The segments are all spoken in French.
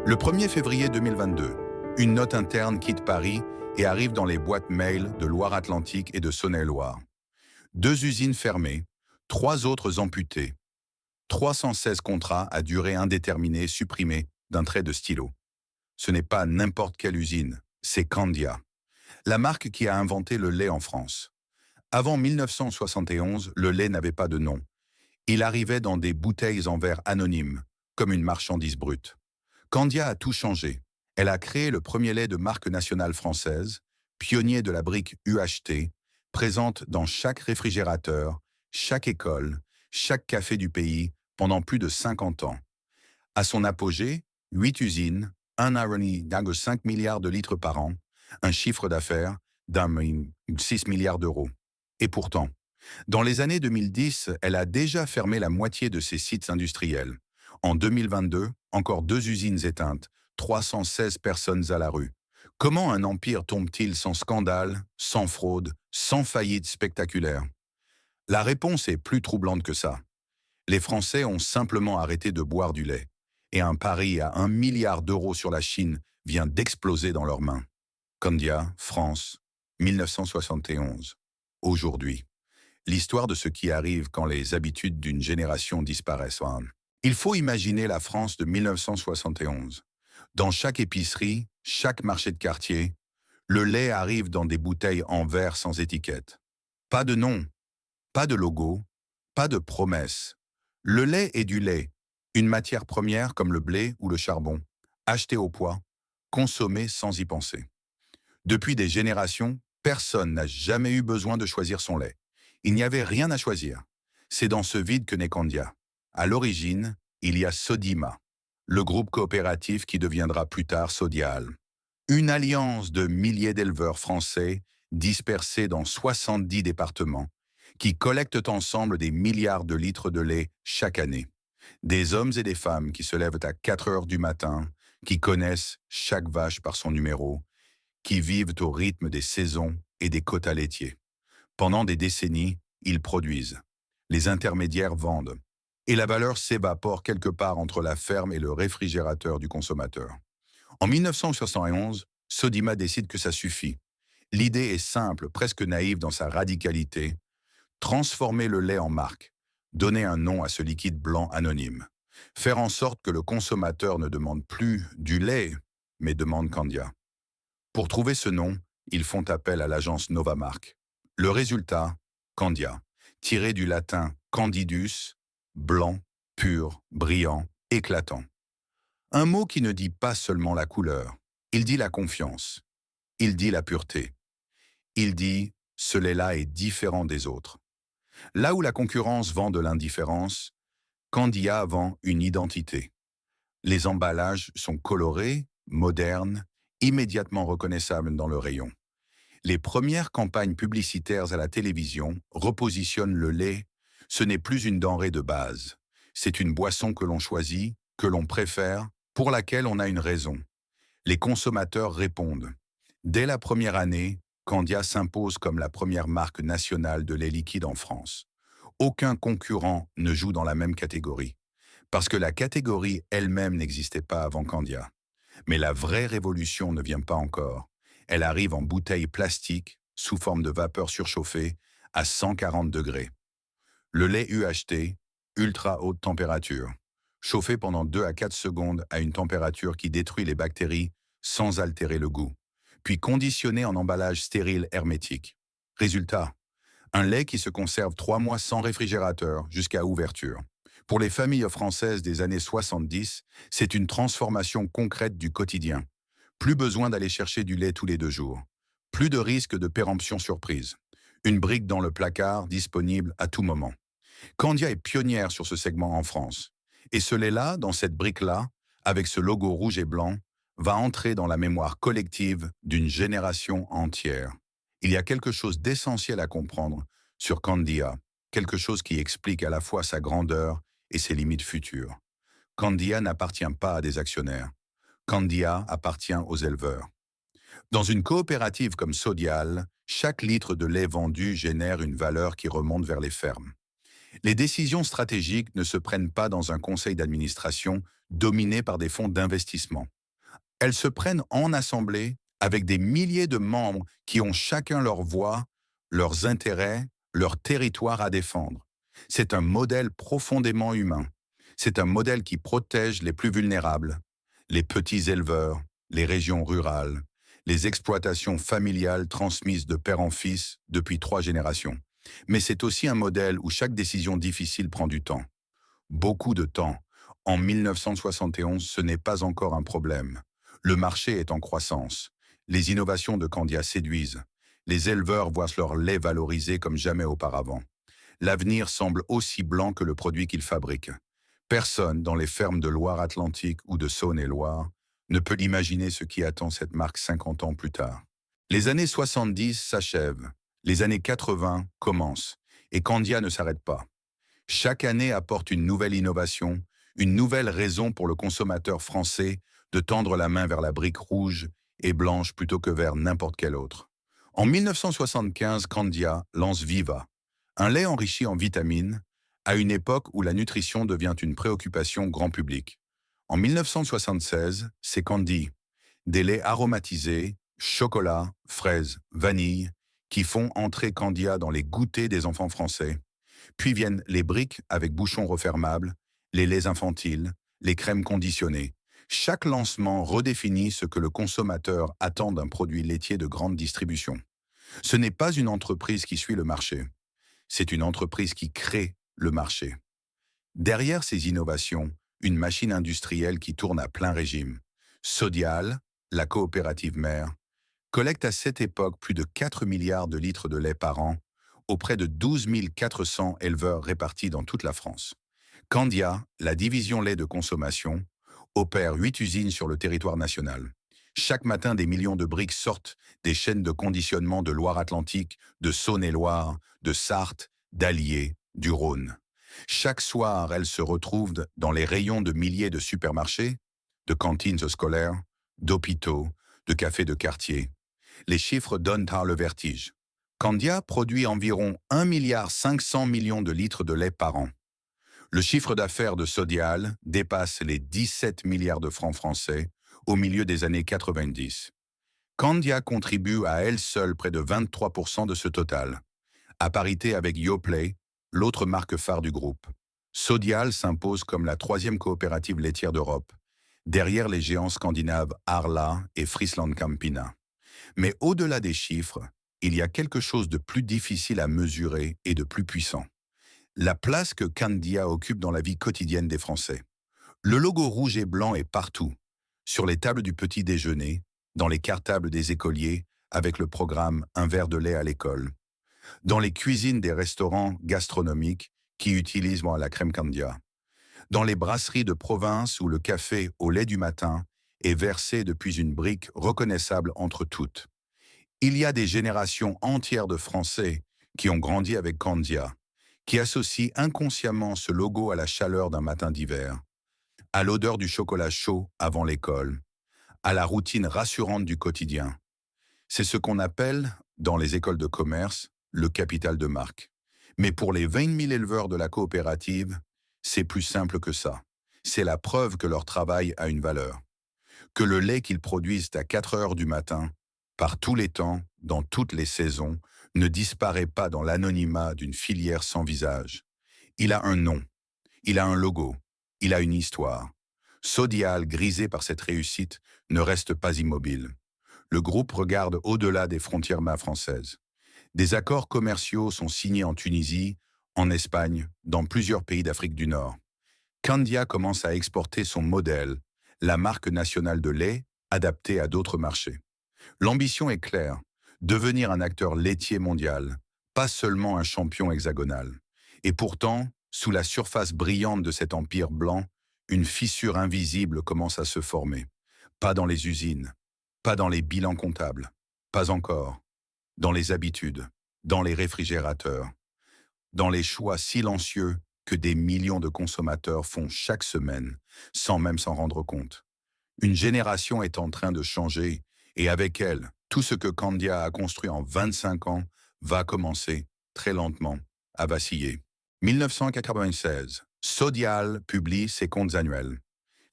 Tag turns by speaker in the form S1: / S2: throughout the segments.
S1: Le 1er février 2022, une note interne quitte Paris et arrive dans les boîtes mail de Loire-Atlantique et de Saône-et-Loire. 2 usines fermées, 3 autres amputées, 316 contrats à durée indéterminée supprimés d'un trait de stylo. Ce n'est pas n'importe quelle usine, c'est Candia, la marque qui a inventé le lait en France. Avant 1971, le lait n'avait pas de nom. Il arrivait dans des bouteilles en verre anonymes, comme une marchandise brute. Candia a tout changé. Elle a créé le premier lait de marque nationale française, pionnier de la brique UHT, présente dans chaque réfrigérateur, chaque école, chaque café du pays pendant plus de 50 ans. À son apogée, 8 usines, un R&D 5 milliards de litres par an, un chiffre d'affaires d'6 milliards d'euros. Et pourtant, dans les années 2010, elle a déjà fermé la moitié de ses sites industriels. En 2022, encore 2 usines éteintes, 316 personnes à la rue. Comment un empire tombe-t-il sans scandale, sans fraude, sans faillite spectaculaire? La réponse est plus troublante que ça. Les Français ont simplement arrêté de boire du lait. Et un pari à 1 milliard d'euros sur la Chine vient d'exploser dans leurs mains. Candia, France, 1971. Aujourd'hui. L'histoire de ce qui arrive quand les habitudes d'une génération disparaissent. Il faut imaginer la France de 1971. Dans chaque épicerie, chaque marché de quartier, le lait arrive dans des bouteilles en verre sans étiquette. Pas de nom, pas de logo, pas de promesse. Le lait est du lait, une matière première comme le blé ou le charbon, acheté au poids, consommé sans y penser. Depuis des générations, personne n'a jamais eu besoin de choisir son lait. Il n'y avait rien à choisir. C'est dans ce vide que naît Candia. À l'origine, il y a Sodima, le groupe coopératif qui deviendra plus tard Sodial. Une alliance de milliers d'éleveurs français dispersés dans 70 départements qui collectent ensemble des milliards de litres de lait chaque année. Des hommes et des femmes qui se lèvent à 4 heures du matin, qui connaissent chaque vache par son numéro, qui vivent au rythme des saisons et des quotas laitiers. Pendant des décennies, ils produisent. Les intermédiaires vendent. Et la valeur s'évapore quelque part entre la ferme et le réfrigérateur du consommateur. En 1971, Sodima décide que ça suffit. L'idée est simple, presque naïve dans sa radicalité. Transformer le lait en marque. Donner un nom à ce liquide blanc anonyme. Faire en sorte que le consommateur ne demande plus du lait, mais demande Candia. Pour trouver ce nom, ils font appel à l'agence Novamark. Le résultat, Candia, tiré du latin candidus, blanc, pur, brillant, éclatant. Un mot qui ne dit pas seulement la couleur, il dit la confiance, il dit la pureté, il dit « ce lait-là est différent des autres ». Là où la concurrence vend de l'indifférence, Candia vend une identité. Les emballages sont colorés, modernes, immédiatement reconnaissables dans le rayon. Les premières campagnes publicitaires à la télévision repositionnent le lait. Ce n'est plus une denrée de base. C'est une boisson que l'on choisit, que l'on préfère, pour laquelle on a une raison. Les consommateurs répondent. Dès la première année, Candia s'impose comme la première marque nationale de lait liquide en France. Aucun concurrent ne joue dans la même catégorie, parce que la catégorie elle-même n'existait pas avant Candia. Mais la vraie révolution ne vient pas encore. Elle arrive en bouteille plastique, sous forme de vapeur surchauffée, à 140 degrés. Le lait UHT, ultra haute température, chauffé pendant 2 à 4 secondes à une température qui détruit les bactéries sans altérer le goût, puis conditionné en emballage stérile hermétique. Résultat, un lait qui se conserve 3 mois sans réfrigérateur jusqu'à ouverture. Pour les familles françaises des années 70, c'est une transformation concrète du quotidien. Plus besoin d'aller chercher du lait tous les 2 jours. Plus de risque de péremption surprise. Une brique dans le placard, disponible à tout moment. Candia est pionnière sur ce segment en France. Et ce lait-là, dans cette brique-là, avec ce logo rouge et blanc, va entrer dans la mémoire collective d'une génération entière. Il y a quelque chose d'essentiel à comprendre sur Candia, quelque chose qui explique à la fois sa grandeur et ses limites futures. Candia n'appartient pas à des actionnaires. Candia appartient aux éleveurs. Dans une coopérative comme Sodial, chaque litre de lait vendu génère une valeur qui remonte vers les fermes. Les décisions stratégiques ne se prennent pas dans un conseil d'administration dominé par des fonds d'investissement. Elles se prennent en assemblée avec des milliers de membres qui ont chacun leur voix, leurs intérêts, leur territoire à défendre. C'est un modèle profondément humain. C'est un modèle qui protège les plus vulnérables, les petits éleveurs, les régions rurales, les exploitations familiales transmises de père en fils depuis 3 générations. Mais c'est aussi un modèle où chaque décision difficile prend du temps. Beaucoup de temps. En 1971, ce n'est pas encore un problème. Le marché est en croissance. Les innovations de Candia séduisent. Les éleveurs voient leur lait valorisé comme jamais auparavant. L'avenir semble aussi blanc que le produit qu'ils fabriquent. Personne dans les fermes de Loire-Atlantique ou de Saône-et-Loire ne peut imaginer ce qui attend cette marque 50 ans plus tard. Les années 70 s'achèvent, les années 80 commencent, et Candia ne s'arrête pas. Chaque année apporte une nouvelle innovation, une nouvelle raison pour le consommateur français de tendre la main vers la brique rouge et blanche plutôt que vers n'importe quelle autre. En 1975, Candia lance Viva, un lait enrichi en vitamines, à une époque où la nutrition devient une préoccupation grand public. En 1976, c'est Candy, des laits aromatisés, chocolat, fraises, vanille, qui font entrer Candia dans les goûters des enfants français. Puis viennent les briques avec bouchons refermables, les laits infantiles, les crèmes conditionnées. Chaque lancement redéfinit ce que le consommateur attend d'un produit laitier de grande distribution. Ce n'est pas une entreprise qui suit le marché, c'est une entreprise qui crée le marché. Derrière ces innovations, une machine industrielle qui tourne à plein régime. Sodial, la coopérative mère, collecte à cette époque plus de 4 milliards de litres de lait par an auprès de 12 400 éleveurs répartis dans toute la France. Candia, la division lait de consommation, opère 8 usines sur le territoire national. Chaque matin, des millions de briques sortent des chaînes de conditionnement de Loire-Atlantique, de Saône-et-Loire, de Sarthe, d'Allier, du Rhône. Chaque soir, elles se retrouvent dans les rayons de milliers de supermarchés, de cantines scolaires, d'hôpitaux, de cafés de quartier. Les chiffres donnent le vertige. Candia produit environ 1,5 milliard de litres de lait par an. Le chiffre d'affaires de Sodial dépasse les 17 milliards de francs français au milieu des années 90. Candia contribue à elle seule près de 23% de ce total, à parité avec Yoplait, l'autre marque phare du groupe. Sodial s'impose comme la 3e coopérative laitière d'Europe, derrière les géants scandinaves Arla et Friesland Campina. Mais au-delà des chiffres, il y a quelque chose de plus difficile à mesurer et de plus puissant. La place que Candia occupe dans la vie quotidienne des Français. Le logo rouge et blanc est partout, sur les tables du petit déjeuner, dans les cartables des écoliers, avec le programme Un verre de lait à l'école, dans les cuisines des restaurants gastronomiques qui utilisent la crème Candia, dans les brasseries de province où le café au lait du matin est versé depuis une brique reconnaissable entre toutes. Il y a des générations entières de Français qui ont grandi avec Candia, qui associent inconsciemment ce logo à la chaleur d'un matin d'hiver, à l'odeur du chocolat chaud avant l'école, à la routine rassurante du quotidien. C'est ce qu'on appelle, dans les écoles de commerce, le capital de marque. Mais pour les 20 000 éleveurs de la coopérative, c'est plus simple que ça. C'est la preuve que leur travail a une valeur. Que le lait qu'ils produisent à 4 heures du matin, par tous les temps, dans toutes les saisons, ne disparaît pas dans l'anonymat d'une filière sans visage. Il a un nom, il a un logo, il a une histoire. Sodial, grisé par cette réussite, ne reste pas immobile. Le groupe regarde au-delà des frontières françaises. Des accords commerciaux sont signés en Tunisie, en Espagne, dans plusieurs pays d'Afrique du Nord. Candia commence à exporter son modèle, la marque nationale de lait, adaptée à d'autres marchés. L'ambition est claire, devenir un acteur laitier mondial, pas seulement un champion hexagonal. Et pourtant, sous la surface brillante de cet empire blanc, une fissure invisible commence à se former. Pas dans les usines, pas dans les bilans comptables, pas encore. Dans les habitudes, dans les réfrigérateurs, dans les choix silencieux que des millions de consommateurs font chaque semaine, sans même s'en rendre compte. Une génération est en train de changer, et avec elle, tout ce que Candia a construit en 25 ans va commencer, très lentement, à vaciller. 1996, Sodial publie ses comptes annuels.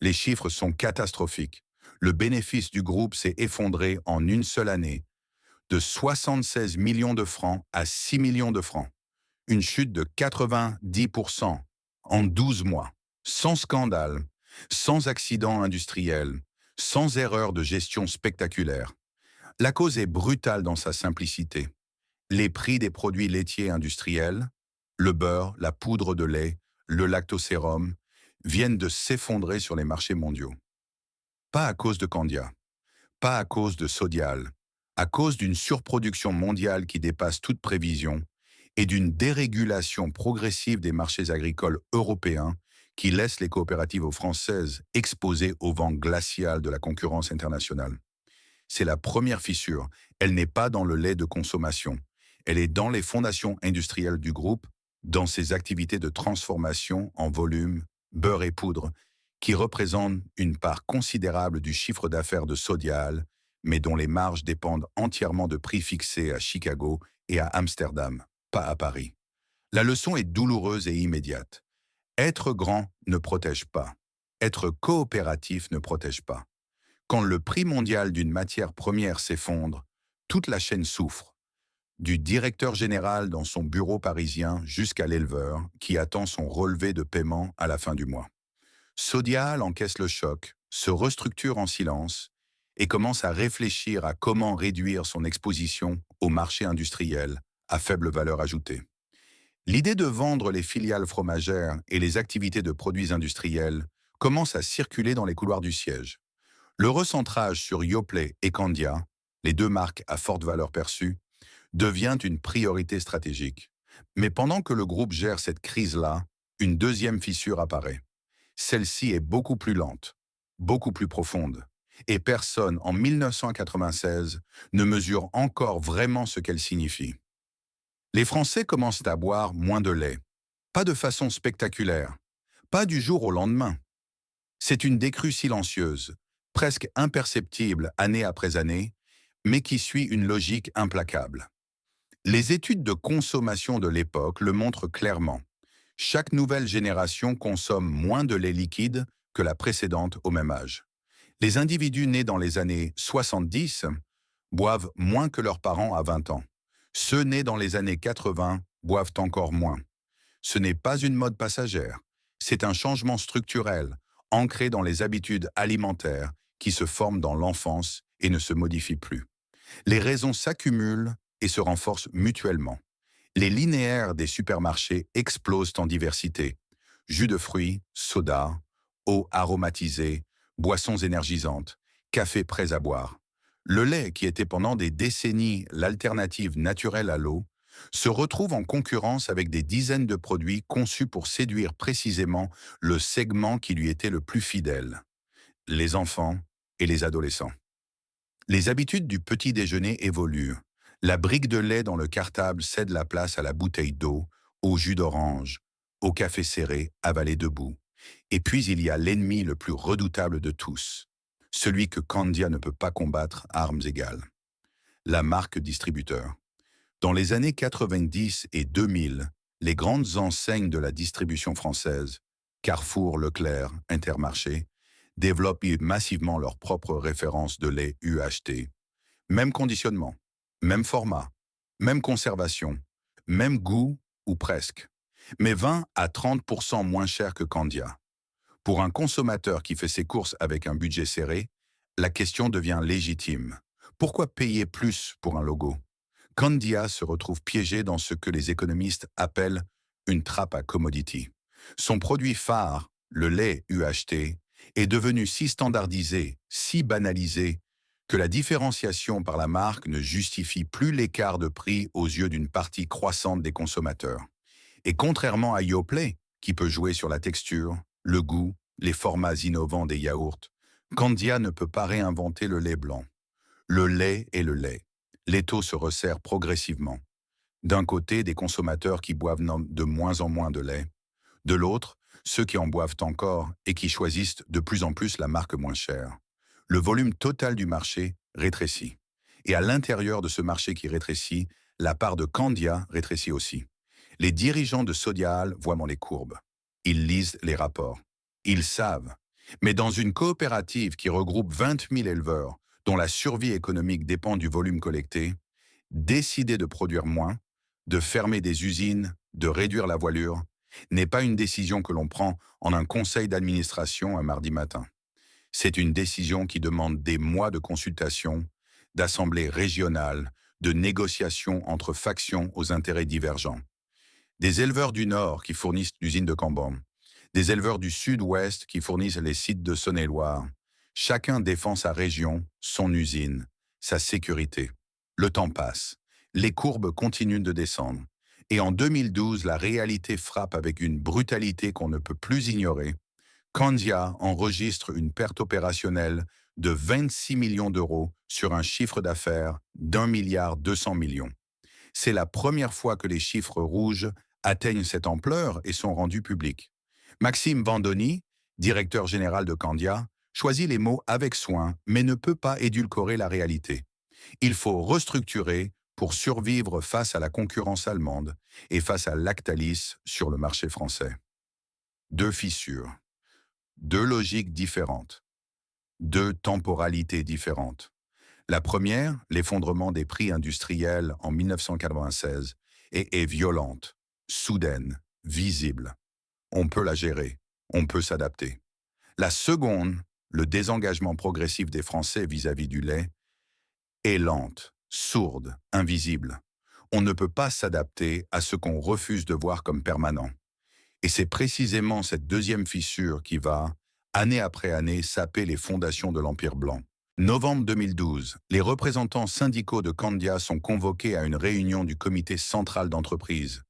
S1: Les chiffres sont catastrophiques. Le bénéfice du groupe s'est effondré en une seule année, de 76 millions de francs à 6 millions de francs. Une chute de 90% en 12 mois. Sans scandale, sans accident industriel, sans erreur de gestion spectaculaire. La cause est brutale dans sa simplicité. Les prix des produits laitiers industriels, le beurre, la poudre de lait, le lactosérum, viennent de s'effondrer sur les marchés mondiaux. Pas à cause de Candia, pas à cause de Sodial, à cause d'une surproduction mondiale qui dépasse toute prévision et d'une dérégulation progressive des marchés agricoles européens qui laisse les coopératives françaises exposées au vent glacial de la concurrence internationale. C'est la première fissure. Elle n'est pas dans le lait de consommation. Elle est dans les fondations industrielles du groupe, dans ses activités de transformation en volume, beurre et poudre, qui représentent une part considérable du chiffre d'affaires de Sodial, mais dont les marges dépendent entièrement de prix fixés à Chicago et à Amsterdam, pas à Paris. La leçon est douloureuse et immédiate. Être grand ne protège pas. Être coopératif ne protège pas. Quand le prix mondial d'une matière première s'effondre, toute la chaîne souffre, du directeur général dans son bureau parisien jusqu'à l'éleveur qui attend son relevé de paiement à la fin du mois. Sodial encaisse le choc, se restructure en silence et commence à réfléchir à comment réduire son exposition au marché industriel à faible valeur ajoutée. L'idée de vendre les filiales fromagères et les activités de produits industriels commence à circuler dans les couloirs du siège. Le recentrage sur Yoplait et Candia, les deux marques à forte valeur perçue, devient une priorité stratégique. Mais pendant que le groupe gère cette crise-là, une deuxième fissure apparaît. Celle-ci est beaucoup plus lente, beaucoup plus profonde, et personne en 1996 ne mesure encore vraiment ce qu'elle signifie. Les Français commencent à boire moins de lait, pas de façon spectaculaire, pas du jour au lendemain. C'est une décrue silencieuse, presque imperceptible année après année, mais qui suit une logique implacable. Les études de consommation de l'époque le montrent clairement. Chaque nouvelle génération consomme moins de lait liquide que la précédente au même âge. Les individus nés dans les années 70 boivent moins que leurs parents à 20 ans. Ceux nés dans les années 80 boivent encore moins. Ce n'est pas une mode passagère, c'est un changement structurel, ancré dans les habitudes alimentaires qui se forment dans l'enfance et ne se modifient plus. Les raisons s'accumulent et se renforcent mutuellement. Les linéaires des supermarchés explosent en diversité. Jus de fruits, soda, eau aromatisée, boissons énergisantes, cafés prêts à boire. Le lait, qui était pendant des décennies l'alternative naturelle à l'eau, se retrouve en concurrence avec des dizaines de produits conçus pour séduire précisément le segment qui lui était le plus fidèle, les enfants et les adolescents. Les habitudes du petit déjeuner évoluent. La brique de lait dans le cartable cède la place à la bouteille d'eau, au jus d'orange, au café serré avalé debout. Et puis il y a l'ennemi le plus redoutable de tous, celui que Candia ne peut pas combattre à armes égales. La marque distributeur. Dans les années 90 et 2000, les grandes enseignes de la distribution française, Carrefour, Leclerc, Intermarché, développent massivement leurs propres références de lait UHT. Même conditionnement, même format, même conservation, même goût ou presque, mais 20 à 30% moins cher que Candia. Pour un consommateur qui fait ses courses avec un budget serré, la question devient légitime. Pourquoi payer plus pour un logo? Candia se retrouve piégé dans ce que les économistes appellent une trappe à commodity. Son produit phare, le lait UHT, est devenu si standardisé, si banalisé, que la différenciation par la marque ne justifie plus l'écart de prix aux yeux d'une partie croissante des consommateurs. Et contrairement à Yoplait, qui peut jouer sur la texture, le goût, les formats innovants des yaourts, Candia ne peut pas réinventer le lait blanc. Le lait est le lait. L'étau se resserre progressivement. D'un côté, des consommateurs qui boivent de moins en moins de lait. De l'autre, ceux qui en boivent encore et qui choisissent de plus en plus la marque moins chère. Le volume total du marché rétrécit. Et à l'intérieur de ce marché qui rétrécit, la part de Candia rétrécit aussi. Les dirigeants de Sodial voient dans les courbes. Ils lisent les rapports. Ils savent. Mais dans une coopérative qui regroupe 20 000 éleveurs, dont la survie économique dépend du volume collecté, décider de produire moins, de fermer des usines, de réduire la voilure, n'est pas une décision que l'on prend en un conseil d'administration un mardi matin. C'est une décision qui demande des mois de consultation, d'assemblées régionales, de négociations entre factions aux intérêts divergents. Des éleveurs du Nord qui fournissent l'usine de Cambon, des éleveurs du Sud-Ouest qui fournissent les sites de Saône-et-Loire. Chacun défend sa région, son usine, sa sécurité. Le temps passe. Les courbes continuent de descendre. Et en 2012, la réalité frappe avec une brutalité qu'on ne peut plus ignorer. Candia enregistre une perte opérationnelle de 26 millions d'euros sur un chiffre d'affaires d'1,2 milliard. C'est la première fois que les chiffres rouges atteignent cette ampleur et sont rendus publics. Maxime Vandoni, directeur général de Candia, choisit les mots avec soin, mais ne peut pas édulcorer la réalité. Il faut restructurer pour survivre face à la concurrence allemande et face à Lactalis sur le marché français. Deux fissures, deux logiques différentes, deux temporalités différentes. La première, l'effondrement des prix industriels en 1996, est violente, soudaine, visible. On peut la gérer, on peut s'adapter. La seconde, le désengagement progressif des Français vis-à-vis du lait, est lente, sourde, invisible. On ne peut pas s'adapter à ce qu'on refuse de voir comme permanent. Et c'est précisément cette deuxième fissure qui va, année après année, saper les fondations de l'Empire blanc. Novembre 2012, les représentants syndicaux de Candia sont convoqués à une réunion du comité central d'entreprise.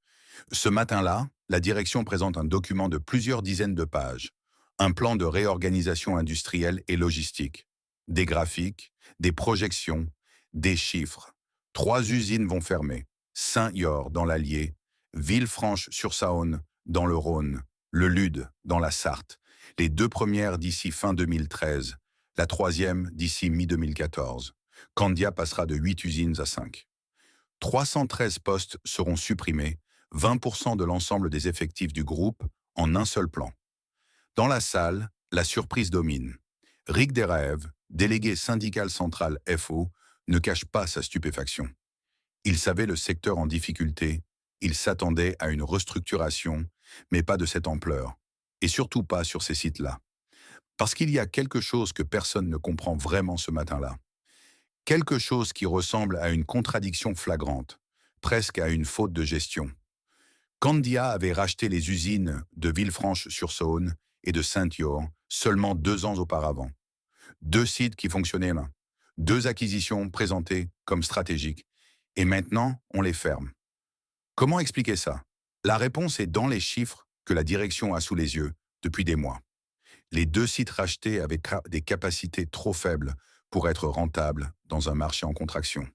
S1: Ce matin-là, la direction présente un document de plusieurs dizaines de pages, un plan de réorganisation industrielle et logistique, des graphiques, des projections, des chiffres. 3 usines vont fermer, Saint-Yor dans l'Allier, Villefranche-sur-Saône dans le Rhône, le Lude dans la Sarthe, les 2 premières d'ici fin 2013, la 3e d'ici mi-2014. Candia passera de 8 usines à 5. 313 postes seront supprimés, 20% de l'ensemble des effectifs du groupe en un seul plan. Dans la salle, la surprise domine. Rick Deraev, délégué syndical central FO, ne cache pas sa stupéfaction. Il savait le secteur en difficulté, il s'attendait à une restructuration, mais pas de cette ampleur, et surtout pas sur ces sites-là. Parce qu'il y a quelque chose que personne ne comprend vraiment ce matin-là. Quelque chose qui ressemble à une contradiction flagrante, presque à une faute de gestion. Candia avait racheté les usines de Villefranche-sur-Saône et de Saint-Yor seulement 2 ans auparavant. 2 sites qui fonctionnaient là. 2 acquisitions présentées comme stratégiques. Et maintenant, on les ferme. Comment expliquer ça? La réponse est dans les chiffres que la direction a sous les yeux depuis des mois. Les 2 sites rachetés avaient des capacités trop faibles pour être rentables dans un marché en contraction.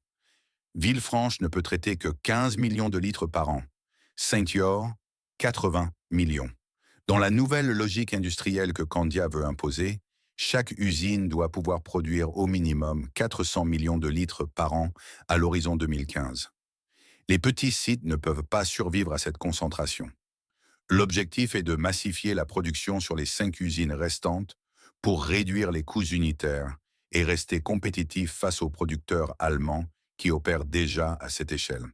S1: Villefranche ne peut traiter que 15 millions de litres par an. Saint-Yor, 80 millions. Dans la nouvelle logique industrielle que Candia veut imposer, chaque usine doit pouvoir produire au minimum 400 millions de litres par an à l'horizon 2015. Les petits sites ne peuvent pas survivre à cette concentration. L'objectif est de massifier la production sur les 5 usines restantes pour réduire les coûts unitaires et rester compétitif face aux producteurs allemands qui opèrent déjà à cette échelle.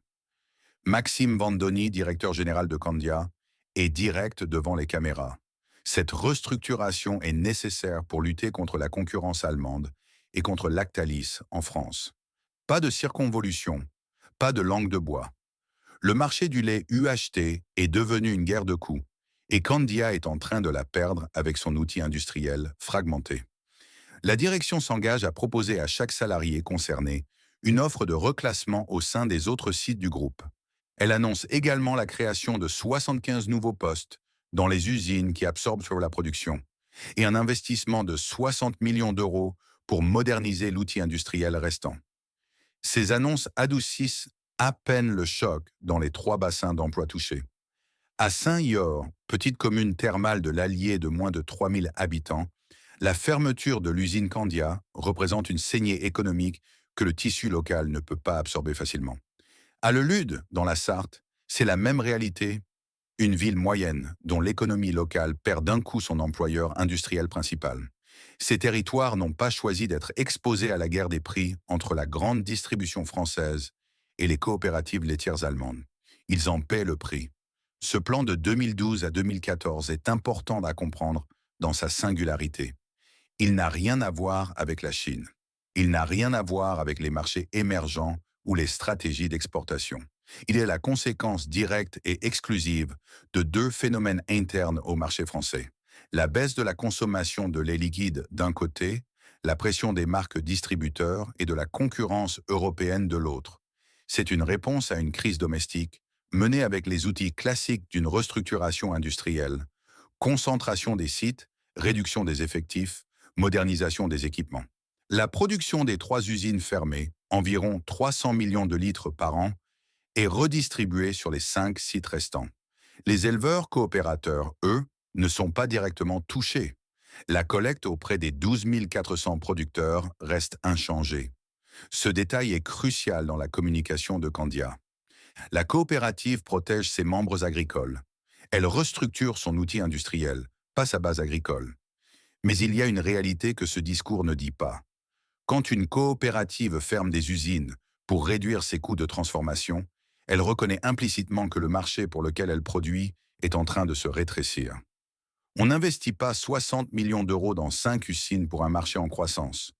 S1: Maxime Vandoni, directeur général de Candia, est direct devant les caméras. Cette restructuration est nécessaire pour lutter contre la concurrence allemande et contre Lactalis en France. Pas de circonvolution, pas de langue de bois. Le marché du lait UHT est devenu une guerre de coûts et Candia est en train de la perdre avec son outil industriel fragmenté. La direction s'engage à proposer à chaque salarié concerné une offre de reclassement au sein des autres sites du groupe. Elle annonce également la création de 75 nouveaux postes dans les usines qui absorbent sur la production et un investissement de 60 millions d'euros pour moderniser l'outil industriel restant. Ces annonces adoucissent à peine le choc dans les 3 bassins d'emploi touchés. À Saint-Yor, petite commune thermale de l'Allier de moins de 3000 habitants, la fermeture de l'usine Candia représente une saignée économique que le tissu local ne peut pas absorber facilement. À Le Lude, dans la Sarthe, C'est la même réalité. Une ville moyenne, dont l'économie locale perd d'un coup son employeur industriel principal. Ces territoires n'ont pas choisi d'être exposés à la guerre des prix entre la grande distribution française et les coopératives laitières allemandes. Ils en paient le prix. Ce plan de 2012 à 2014 est important à comprendre dans sa singularité. Il n'a rien à voir avec la Chine. Il n'a rien à voir avec les marchés émergents ou les stratégies d'exportation. Il est la conséquence directe et exclusive de deux phénomènes internes au marché français. La baisse de la consommation de lait liquide d'un côté, la pression des marques distributeurs et de la concurrence européenne de l'autre. C'est une réponse à une crise domestique menée avec les outils classiques d'une restructuration industrielle, concentration des sites, réduction des effectifs, modernisation des équipements. La production des 3 usines fermées, environ 300 millions de litres par an, est redistribuée sur les 5 sites restants. Les éleveurs coopérateurs, eux, ne sont pas directement touchés. La collecte auprès des 12 400 producteurs reste inchangée. Ce détail est crucial dans la communication de Candia. La coopérative protège ses membres agricoles. Elle restructure son outil industriel, pas sa base agricole. Mais il y a une réalité que ce discours ne dit pas. Quand une coopérative ferme des usines pour réduire ses coûts de transformation, elle reconnaît implicitement que le marché pour lequel elle produit est en train de se rétrécir. On n'investit pas 60 millions d'euros dans 5 usines pour un marché en croissance.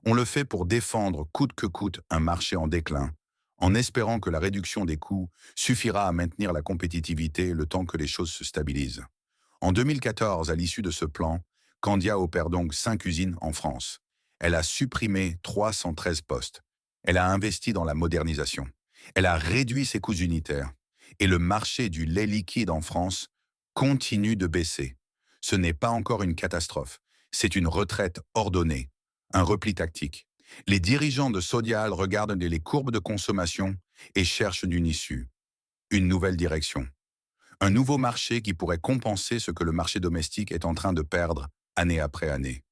S1: On le fait pour défendre coûte que coûte un marché en déclin, en espérant que la réduction des coûts suffira à maintenir la compétitivité le temps que les choses se stabilisent. En 2014, à l'issue de ce plan, Candia opère donc 5 usines en France. Elle a supprimé 313 postes. Elle a investi dans la modernisation. Elle a réduit ses coûts unitaires. Et le marché du lait liquide en France continue de baisser. Ce n'est pas encore une catastrophe. C'est une retraite ordonnée, un repli tactique. Les dirigeants de Sodial regardent les courbes de consommation et cherchent une issue, une nouvelle direction. Un nouveau marché qui pourrait compenser ce que le marché domestique est en train de perdre année après année.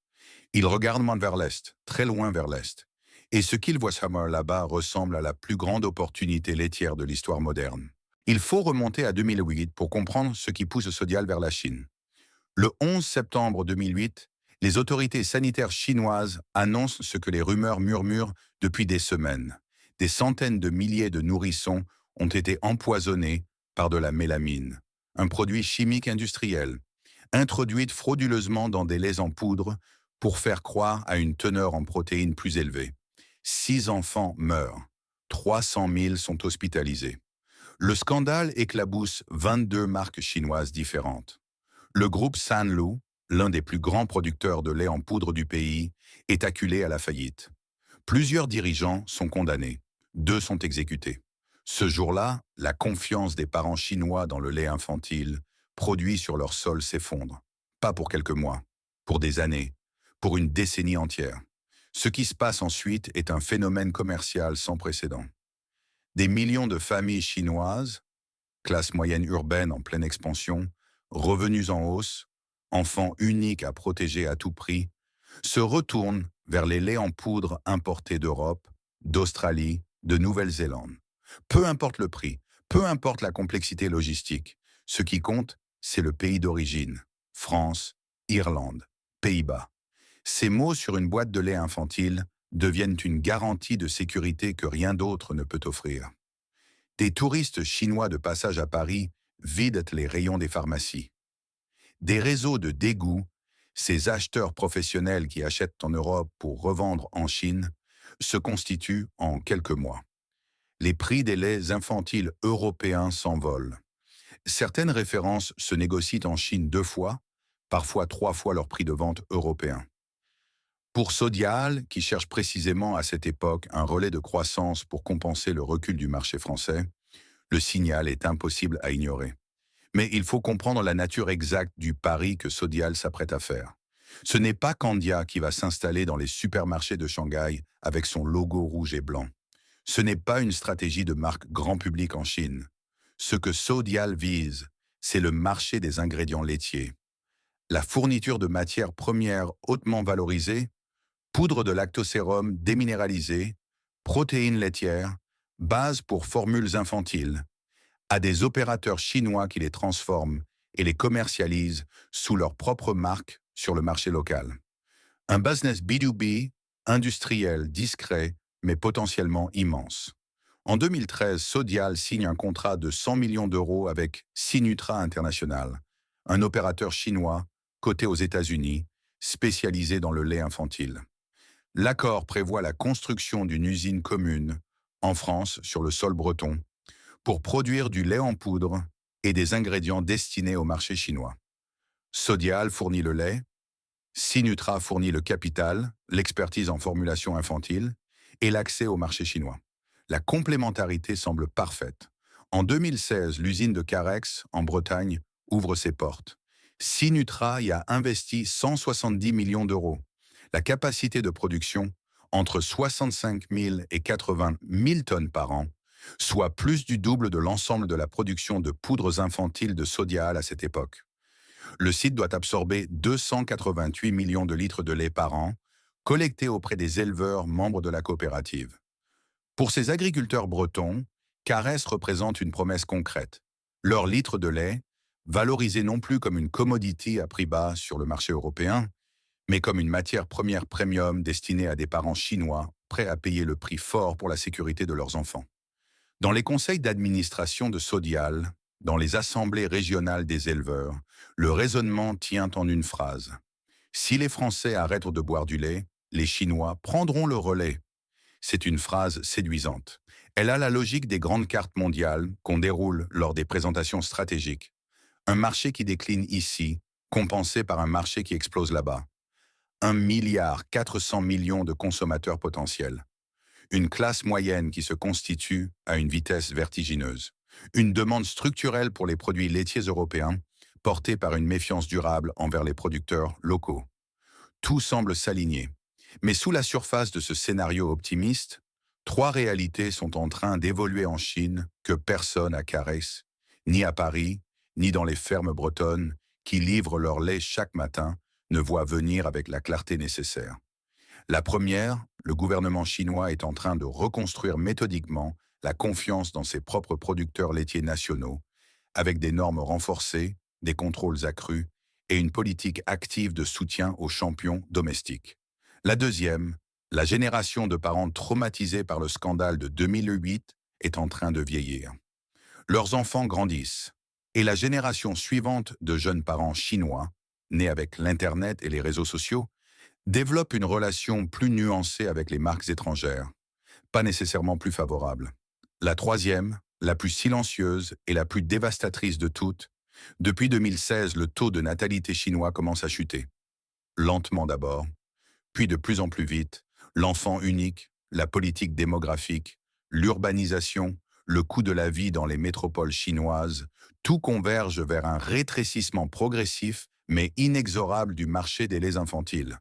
S1: Ils regardent moins vers l'Est, très loin vers l'Est. Et ce qu'ils voient là-bas ressemble à la plus grande opportunité laitière de l'histoire moderne. Il faut remonter à 2008 pour comprendre ce qui pousse Sodial vers la Chine. Le 11 septembre 2008, les autorités sanitaires chinoises annoncent ce que les rumeurs murmurent depuis des semaines. Des centaines de milliers de nourrissons ont été empoisonnés par de la mélamine, un produit chimique industriel, introduite frauduleusement dans des laits en poudre pour faire croire à une teneur en protéines plus élevée. 6 enfants meurent, 300 000 sont hospitalisés. Le scandale éclabousse 22 marques chinoises différentes. Le groupe Sanlu, l'un des plus grands producteurs de lait en poudre du pays, est acculé à la faillite. Plusieurs dirigeants sont condamnés, 2 sont exécutés. Ce jour-là, la confiance des parents chinois dans le lait infantile produit sur leur sol s'effondre. Pas pour quelques mois, pour des années, pour une décennie entière. Ce qui se passe ensuite est un phénomène commercial sans précédent. Des millions de familles chinoises, classe moyenne urbaine en pleine expansion, revenus en hausse, enfants uniques à protéger à tout prix, se retournent vers les laits en poudre importés d'Europe, d'Australie, de Nouvelle-Zélande. Peu importe le prix, peu importe la complexité logistique, ce qui compte, c'est le pays d'origine, France, Irlande, Pays-Bas. Ces mots sur une boîte de lait infantile deviennent une garantie de sécurité que rien d'autre ne peut offrir. Des touristes chinois de passage à Paris vident les rayons des pharmacies. Des réseaux de dégoût, ces acheteurs professionnels qui achètent en Europe pour revendre en Chine, se constituent en quelques mois. Les prix des laits infantiles européens s'envolent. Certaines références se négocient en Chine 2 fois, parfois 3 fois leur prix de vente européen. Pour Sodial, qui cherche précisément à cette époque un relais de croissance pour compenser le recul du marché français, le signal est impossible à ignorer. Mais il faut comprendre la nature exacte du pari que Sodial s'apprête à faire. Ce n'est pas Candia qui va s'installer dans les supermarchés de Shanghai avec son logo rouge et blanc. Ce n'est pas une stratégie de marque grand public en Chine. Ce que Sodial vise, c'est le marché des ingrédients laitiers. La fourniture de matières premières hautement valorisées, poudre de lactosérum déminéralisée, protéines laitières, base pour formules infantiles, à des opérateurs chinois qui les transforment et les commercialisent sous leur propre marque sur le marché local. Un business B2B, industriel, discret, mais potentiellement immense. En 2013, Sodial signe un contrat de 100 millions d'euros avec Sinutra International, un opérateur chinois coté aux États-Unis, spécialisé dans le lait infantile. L'accord prévoit la construction d'une usine commune en France sur le sol breton pour produire du lait en poudre et des ingrédients destinés au marché chinois. Sodial fournit le lait, Sinutra fournit le capital, l'expertise en formulation infantile et l'accès au marché chinois. La complémentarité semble parfaite. En 2016, l'usine de Carex, en Bretagne, ouvre ses portes. Sinutra y a investi 170 millions d'euros. La capacité de production, entre 65 000 et 80 000 tonnes par an, soit plus du double de l'ensemble de la production de poudres infantiles de Sodial à cette époque. Le site doit absorber 288 millions de litres de lait par an, collectés auprès des éleveurs membres de la coopérative. Pour ces agriculteurs bretons, Caresse représente une promesse concrète. Leur litre de lait, valorisé non plus comme une commodity à prix bas sur le marché européen, mais comme une matière première premium destinée à des parents chinois prêts à payer le prix fort pour la sécurité de leurs enfants. Dans les conseils d'administration de Sodial, dans les assemblées régionales des éleveurs, le raisonnement tient en une phrase. Si les Français arrêtent de boire du lait, les Chinois prendront le relais. C'est une phrase séduisante. Elle a la logique des grandes cartes mondiales qu'on déroule lors des présentations stratégiques. Un marché qui décline ici, compensé par un marché qui explose là-bas. 1,4 milliard de consommateurs potentiels. Une classe moyenne qui se constitue à une vitesse vertigineuse. Une demande structurelle pour les produits laitiers européens, portée par une méfiance durable envers les producteurs locaux. Tout semble s'aligner. Mais sous la surface de ce scénario optimiste, trois réalités sont en train d'évoluer en Chine que personne à Caresse, ni à Paris, ni dans les fermes bretonnes qui livrent leur lait chaque matin, ne voit venir avec la clarté nécessaire. La première, le gouvernement chinois est en train de reconstruire méthodiquement la confiance dans ses propres producteurs laitiers nationaux, avec des normes renforcées, des contrôles accrus et une politique active de soutien aux champions domestiques. La deuxième, la génération de parents traumatisés par le scandale de 2008 est en train de vieillir. Leurs enfants grandissent, et la génération suivante de jeunes parents chinois, nés avec l'Internet et les réseaux sociaux, développe une relation plus nuancée avec les marques étrangères, pas nécessairement plus favorable. La troisième, la plus silencieuse et la plus dévastatrice de toutes, depuis 2016, le taux de natalité chinois commence à chuter. Lentement d'abord, puis de plus en plus vite, l'enfant unique, la politique démographique, l'urbanisation, le coût de la vie dans les métropoles chinoises, tout converge vers un rétrécissement progressif mais inexorable du marché des laits infantiles.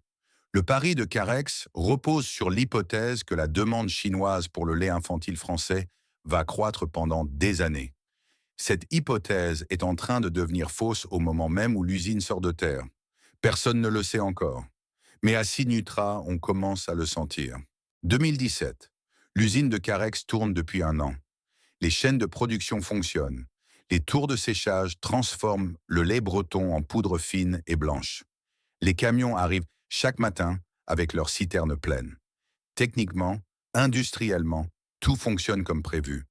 S1: Le pari de Carex repose sur l'hypothèse que la demande chinoise pour le lait infantile français va croître pendant des années. Cette hypothèse est en train de devenir fausse au moment même où l'usine sort de terre. Personne ne le sait encore. Mais à Sinutra, on commence à le sentir. 2017. L'usine de Carex tourne depuis un an. Les chaînes de production fonctionnent. Les tours de séchage transforment le lait breton en poudre fine et blanche. Les camions arrivent chaque matin avec leurs citernes pleines. Techniquement, industriellement, tout fonctionne comme prévu.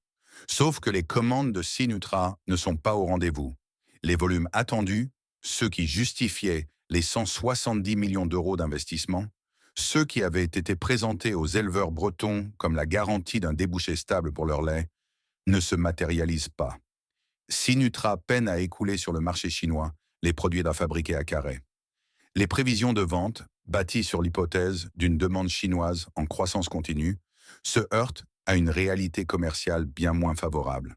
S1: Sauf que les commandes de Sinutra ne sont pas au rendez-vous. Les volumes attendus, ceux qui justifiaient les 170 millions d'euros d'investissement, ceux qui avaient été présentés aux éleveurs bretons comme la garantie d'un débouché stable pour leur lait, ne se matérialisent pas. Sinutra peine à écouler sur le marché chinois les produits fabriqués à Carhaix. Les prévisions de vente, bâties sur l'hypothèse d'une demande chinoise en croissance continue, se heurtent à une réalité commerciale bien moins favorable.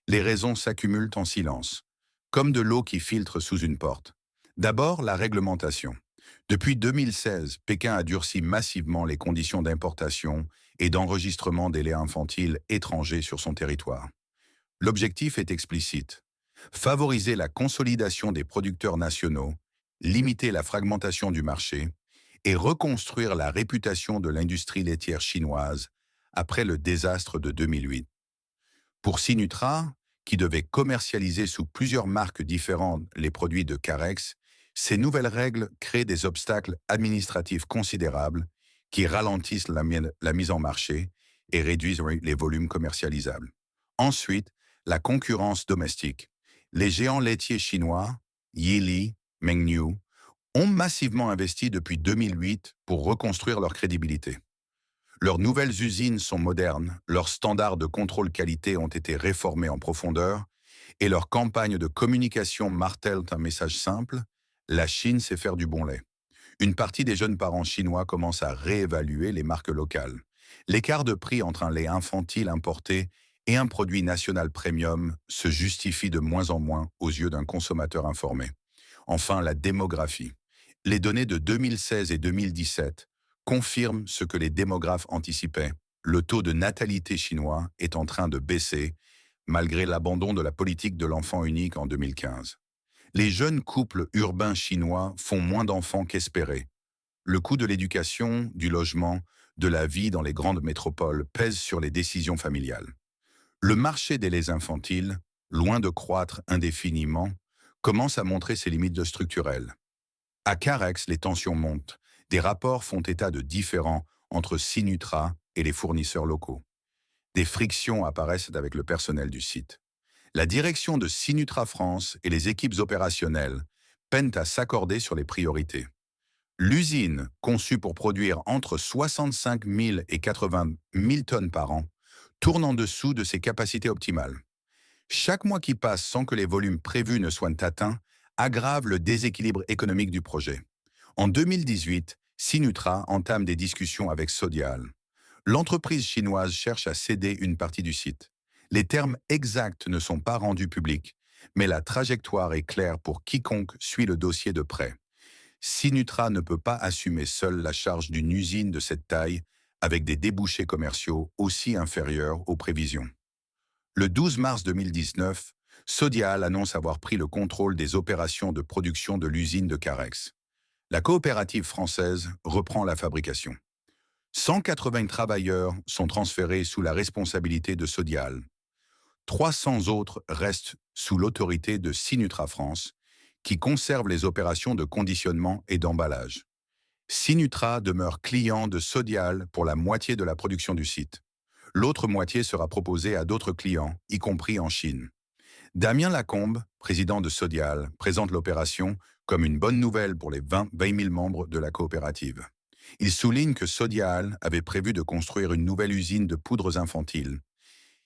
S1: Les raisons s'accumulent en silence, comme de l'eau qui filtre sous une porte. D'abord, la réglementation. Depuis 2016, Pékin a durci massivement les conditions d'importation et d'enregistrement des laits infantiles étrangers sur son territoire. L'objectif est explicite. Favoriser la consolidation des producteurs nationaux, limiter la fragmentation du marché et reconstruire la réputation de l'industrie laitière chinoise après le désastre de 2008. Pour Sinutra, qui devait commercialiser sous plusieurs marques différentes les produits de Carex, ces nouvelles règles créent des obstacles administratifs considérables qui ralentissent la mise en marché et réduisent les volumes commercialisables. Ensuite, la concurrence domestique. Les géants laitiers chinois, Yili, Mengniu, ont massivement investi depuis 2008 pour reconstruire leur crédibilité. Leurs nouvelles usines sont modernes, leurs standards de contrôle qualité ont été réformés en profondeur et leurs campagnes de communication martèlent un message simple: la Chine sait faire du bon lait. Une partie des jeunes parents chinois commencent à réévaluer les marques locales. L'écart de prix entre un lait infantile importé et un produit national premium se justifie de moins en moins aux yeux d'un consommateur informé. Enfin, la démographie. Les données de 2016 et 2017 confirment ce que les démographes anticipaient. Le taux de natalité chinois est en train de baisser, malgré l'abandon de la politique de l'enfant unique en 2015. Les jeunes couples urbains chinois font moins d'enfants qu'espéré. Le coût de l'éducation, du logement, de la vie dans les grandes métropoles pèse sur les décisions familiales. Le marché des laits infantiles, loin de croître indéfiniment, commence à montrer ses limites structurelles. À Carex, les tensions montent. Des rapports font état de différends entre Sinutra et les fournisseurs locaux. Des frictions apparaissent avec le personnel du site. La direction de Sinutra France et les équipes opérationnelles peinent à s'accorder sur les priorités. L'usine, conçue pour produire entre 65 000 et 80 000 tonnes par an, tourne en dessous de ses capacités optimales. Chaque mois qui passe sans que les volumes prévus ne soient atteints aggrave le déséquilibre économique du projet. En 2018, Sinutra entame des discussions avec Sodial. L'entreprise chinoise cherche à céder une partie du site. Les termes exacts ne sont pas rendus publics, mais la trajectoire est claire pour quiconque suit le dossier de près. Sinutra ne peut pas assumer seule la charge d'une usine de cette taille avec des débouchés commerciaux aussi inférieurs aux prévisions. Le 12 mars 2019, Sodial annonce avoir pris le contrôle des opérations de production de l'usine de Carex. La coopérative française reprend la fabrication. 180 travailleurs sont transférés sous la responsabilité de Sodial. 300 autres restent sous l'autorité de Sinutra France, qui conserve les opérations de conditionnement et d'emballage. Sinutra demeure client de Sodial pour la moitié de la production du site. L'autre moitié sera proposée à d'autres clients, y compris en Chine. Damien Lacombe, président de Sodial, présente l'opération comme une bonne nouvelle pour les 20 000 membres de la coopérative. Il souligne que Sodial avait prévu de construire une nouvelle usine de poudres infantiles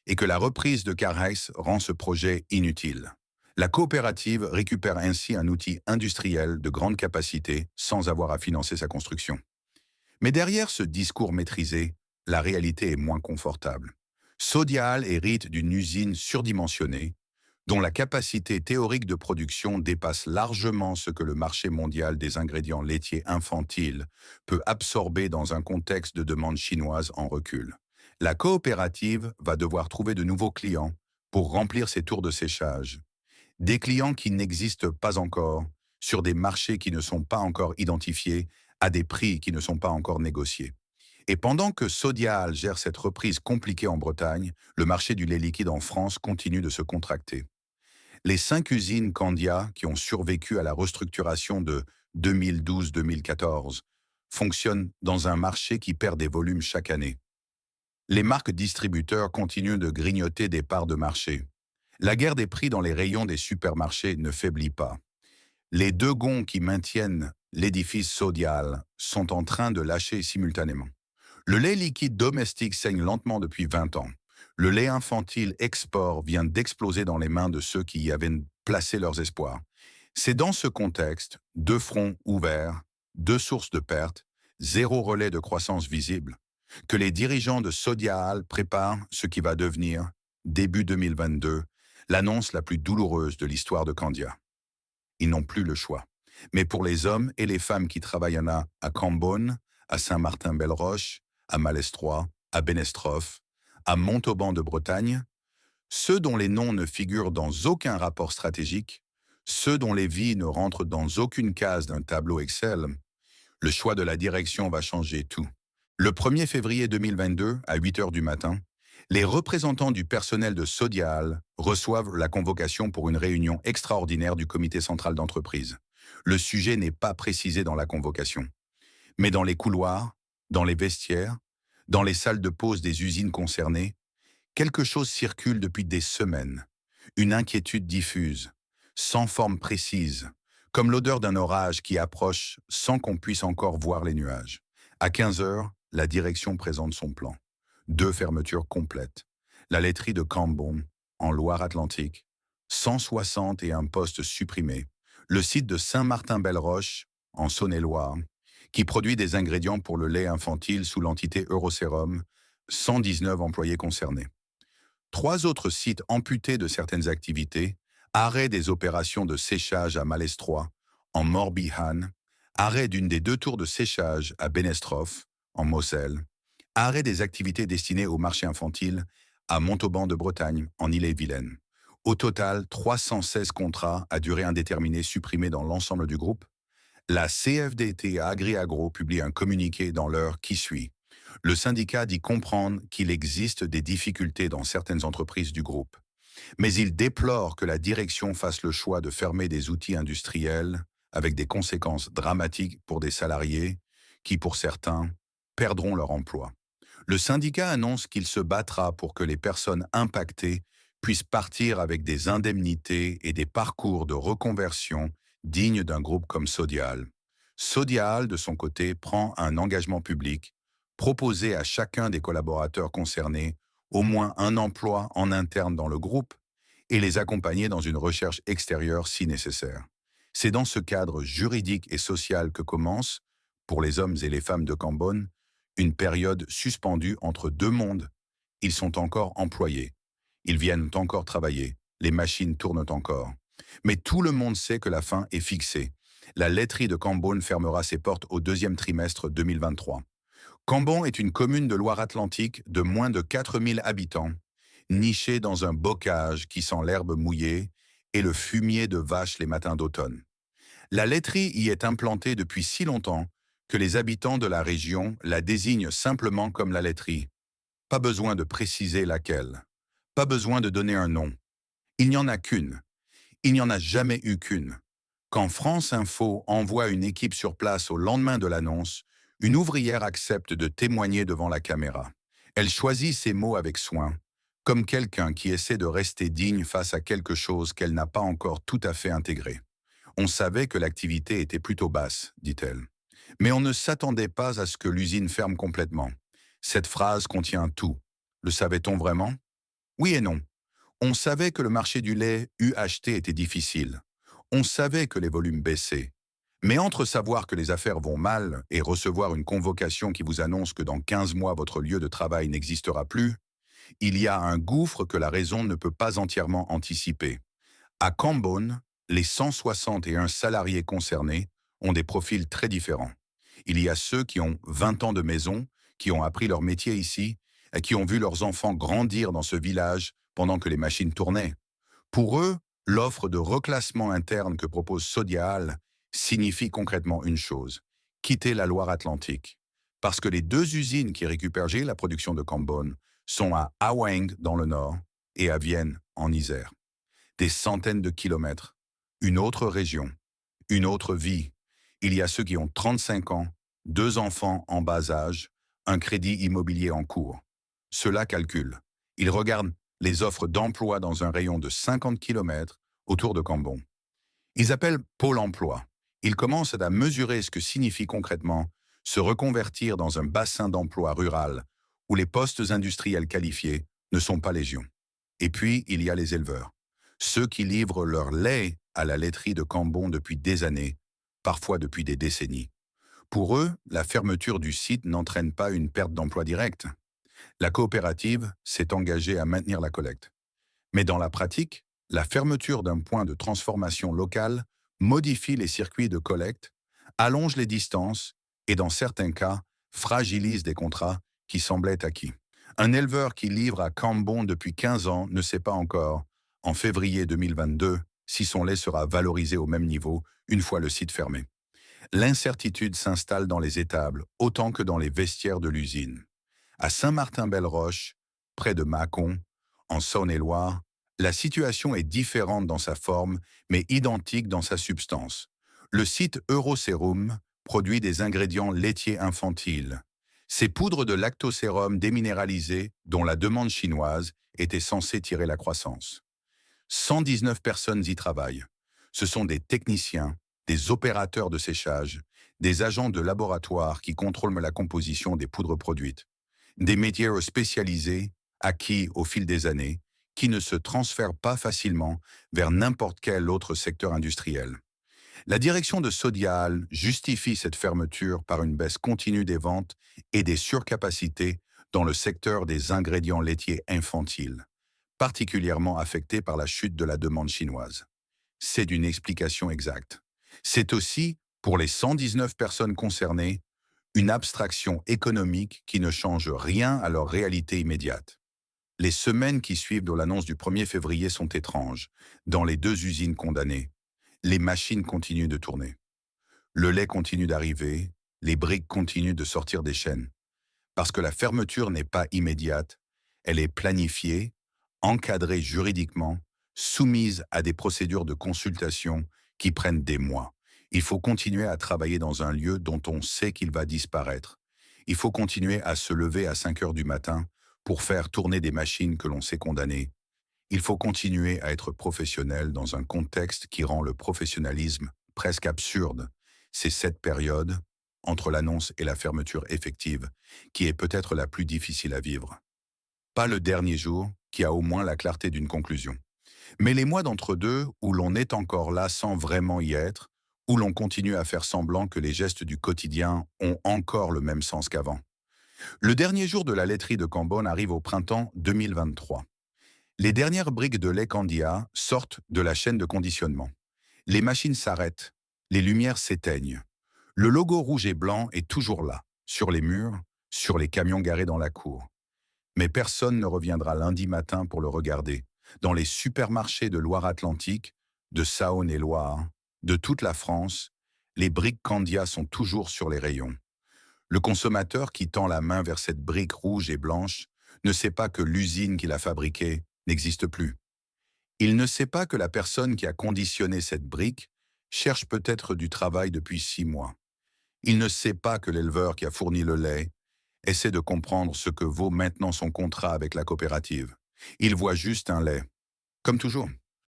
S1: et que la reprise de Carex rend ce projet inutile. La coopérative récupère ainsi un outil industriel de grande capacité sans avoir à financer sa construction. Mais derrière ce discours maîtrisé, la réalité est moins confortable. Sodial hérite d'une usine surdimensionnée, dont la capacité théorique de production dépasse largement ce que le marché mondial des ingrédients laitiers infantiles peut absorber dans un contexte de demande chinoise en recul. La coopérative va devoir trouver de nouveaux clients pour remplir ses tours de séchage. Des clients qui n'existent pas encore, sur des marchés qui ne sont pas encore identifiés, à des prix qui ne sont pas encore négociés. Et pendant que Sodial gère cette reprise compliquée en Bretagne, le marché du lait liquide en France continue de se contracter. Les 5 usines Candia qui ont survécu à la restructuration de 2012-2014 fonctionnent dans un marché qui perd des volumes chaque année. Les marques distributeurs continuent de grignoter des parts de marché. La guerre des prix dans les rayons des supermarchés ne faiblit pas. Les 2 gonds qui maintiennent l'édifice Sodial sont en train de lâcher simultanément. Le lait liquide domestique saigne lentement depuis 20 ans. Le lait infantile export vient d'exploser dans les mains de ceux qui y avaient placé leurs espoirs. C'est dans ce contexte, 2 fronts ouverts, 2 sources de pertes, 0 relais de croissance visible, que les dirigeants de Sodial préparent ce qui va devenir, début 2022, l'annonce la plus douloureuse de l'histoire de Candia. Ils n'ont plus le choix. Mais pour les hommes et les femmes qui travaillent à Cambonne, à Saint-Martin-Belle-Roche, à Malestroit, à Bénestroff, à Montauban de Bretagne, ceux dont les noms ne figurent dans aucun rapport stratégique, ceux dont les vies ne rentrent dans aucune case d'un tableau Excel, le choix de la direction va changer tout. Le 1er février 2022, à 8 heures du matin, Les représentants du personnel de Sodial reçoivent la convocation pour une réunion extraordinaire du comité central d'entreprise. Le sujet n'est pas précisé dans la convocation. Mais dans les couloirs, dans les vestiaires, dans les salles de pause des usines concernées, quelque chose circule depuis des semaines. Une inquiétude diffuse, sans forme précise, comme l'odeur d'un orage qui approche sans qu'on puisse encore voir les nuages. À 15 heures, la direction présente son plan. 2 fermetures complètes. La laiterie de Cambon, en Loire-Atlantique, 161 postes supprimés. Le site de Saint-Martin-Belle-Roche, en Saône-et-Loire, qui produit des ingrédients pour le lait infantile sous l'entité Eurosérum, 119 employés concernés. 3 autres sites amputés de certaines activités, arrêt des opérations de séchage à Malestroit, en Morbihan, arrêt d'une des 2 tours de séchage à Bennestroff, en Moselle, arrêt des activités destinées au marché infantile à Montauban de Bretagne, en Ille-et-Vilaine. Au total, 316 contrats à durée indéterminée supprimés dans l'ensemble du groupe. La CFDT Agri-Agro publie un communiqué dans l'heure qui suit. Le syndicat dit comprendre qu'il existe des difficultés dans certaines entreprises du groupe. Mais il déplore que la direction fasse le choix de fermer des outils industriels avec des conséquences dramatiques pour des salariés qui, pour certains, perdront leur emploi. Le syndicat annonce qu'il se battra pour que les personnes impactées puissent partir avec des indemnités et des parcours de reconversion dignes d'un groupe comme Sodial. Sodial, de son côté, prend un engagement public, proposer à chacun des collaborateurs concernés au moins un emploi en interne dans le groupe et les accompagner dans une recherche extérieure si nécessaire. C'est dans ce cadre juridique et social que commence, pour les hommes et les femmes de Cambon, une période suspendue entre 2 mondes. Ils sont encore employés. Ils viennent encore travailler. Les machines tournent encore. Mais tout le monde sait que la fin est fixée. La laiterie de Cambon fermera ses portes au 2e trimestre 2023. Cambon est une commune de Loire-Atlantique de moins de 4000 habitants, nichée dans un bocage qui sent l'herbe mouillée et le fumier de vaches les matins d'automne. La laiterie y est implantée depuis si longtemps que les habitants de la région la désignent simplement comme la laiterie. Pas besoin de préciser laquelle. Pas besoin de donner un nom. Il n'y en a qu'une. Il n'y en a jamais eu qu'une. Quand France Info envoie une équipe sur place au lendemain de l'annonce, une ouvrière accepte de témoigner devant la caméra. Elle choisit ses mots avec soin, comme quelqu'un qui essaie de rester digne face à quelque chose qu'elle n'a pas encore tout à fait intégré. On savait que l'activité était plutôt basse, dit-elle. Mais on ne s'attendait pas à ce que l'usine ferme complètement. Cette phrase contient tout. Le savait-on vraiment? Oui et non. On savait que le marché du lait UHT était difficile. On savait que les volumes baissaient. Mais entre savoir que les affaires vont mal et recevoir une convocation qui vous annonce que dans 15 mois votre lieu de travail n'existera plus, il y a un gouffre que la raison ne peut pas entièrement anticiper. À Cambon, les 161 salariés concernés ont des profils très différents. Il y a ceux qui ont 20 ans de maison, qui ont appris leur métier ici, et qui ont vu leurs enfants grandir dans ce village pendant que les machines tournaient. Pour eux, l'offre de reclassement interne que propose Sodial signifie concrètement une chose, quitter la Loire-Atlantique. Parce que les 2 usines qui récupèrent la production de Cambon sont à Aweng dans le nord et à Vienne en Isère. Des centaines de kilomètres, une autre région, une autre vie. Il y a ceux qui ont 35 ans, 2 enfants en bas âge, un crédit immobilier en cours. Ceux-là calculent. Ils regardent les offres d'emploi dans un rayon de 50 kilomètres autour de Cambon. Ils appellent Pôle emploi. Ils commencent à mesurer ce que signifie concrètement se reconvertir dans un bassin d'emploi rural où les postes industriels qualifiés ne sont pas légion. Et puis, il y a les éleveurs. Ceux qui livrent leur lait à la laiterie de Cambon depuis des années, parfois depuis des décennies. Pour eux, la fermeture du site n'entraîne pas une perte d'emploi directe. La coopérative s'est engagée à maintenir la collecte. Mais dans la pratique, la fermeture d'un point de transformation local modifie les circuits de collecte, allonge les distances et, dans certains cas, fragilise des contrats qui semblaient acquis. Un éleveur qui livre à Cambon depuis 15 ans ne sait pas encore, en février 2022, si son lait sera valorisé au même niveau une fois le site fermé. L'incertitude s'installe dans les étables autant que dans les vestiaires de l'usine. À Saint-Martin-Belle-Roche, près de Mâcon, en Saône-et-Loire, la situation est différente dans sa forme, mais identique dans sa substance. Le site Eurosérum produit des ingrédients laitiers infantiles. Ces poudres de lactosérum déminéralisées, dont la demande chinoise, étaient censées tirer la croissance. 119 personnes y travaillent. Ce sont des techniciens, des opérateurs de séchage, des agents de laboratoire qui contrôlent la composition des poudres produites. Des métiers spécialisés, acquis au fil des années, qui ne se transfèrent pas facilement vers n'importe quel autre secteur industriel. La direction de Sodiaal justifie cette fermeture par une baisse continue des ventes et des surcapacités dans le secteur des ingrédients laitiers infantiles, particulièrement affecté par la chute de la demande chinoise. C'est d'une explication exacte. C'est aussi, pour les 119 personnes concernées, une abstraction économique qui ne change rien à leur réalité immédiate. Les semaines qui suivent de l'annonce du 1er février sont étranges. Dans les 2 usines condamnées, les machines continuent de tourner. Le lait continue d'arriver, les briques continuent de sortir des chaînes. Parce que la fermeture n'est pas immédiate, elle est planifiée, encadrée juridiquement, soumise à des procédures de consultation qui prennent des mois. Il faut continuer à travailler dans un lieu dont on sait qu'il va disparaître. Il faut continuer à se lever à 5 heures du matin pour faire tourner des machines que l'on sait condamner. Il faut continuer à être professionnel dans un contexte qui rend le professionnalisme presque absurde. C'est cette période, entre l'annonce et la fermeture effective, qui est peut-être la plus difficile à vivre. Pas le dernier jour, qui a au moins la clarté d'une conclusion. Mais les mois d'entre-deux, où l'on est encore là sans vraiment y être, où l'on continue à faire semblant que les gestes du quotidien ont encore le même sens qu'avant. Le dernier jour de la laiterie de Cambonne arrive au printemps 2023. Les dernières briques de lait Candia sortent de la chaîne de conditionnement. Les machines s'arrêtent, les lumières s'éteignent. Le logo rouge et blanc est toujours là, sur les murs, sur les camions garés dans la cour. Mais personne ne reviendra lundi matin pour le regarder. Dans les supermarchés de Loire-Atlantique, de Saône-et-Loire, de toute la France, les briques Candia sont toujours sur les rayons. Le consommateur qui tend la main vers cette brique rouge et blanche ne sait pas que l'usine qui l'a fabriquée n'existe plus. Il ne sait pas que la personne qui a conditionné cette brique cherche peut-être du travail depuis 6 mois. Il ne sait pas que l'éleveur qui a fourni le lait essaie de comprendre ce que vaut maintenant son contrat avec la coopérative. Il voit juste un lait. Comme toujours.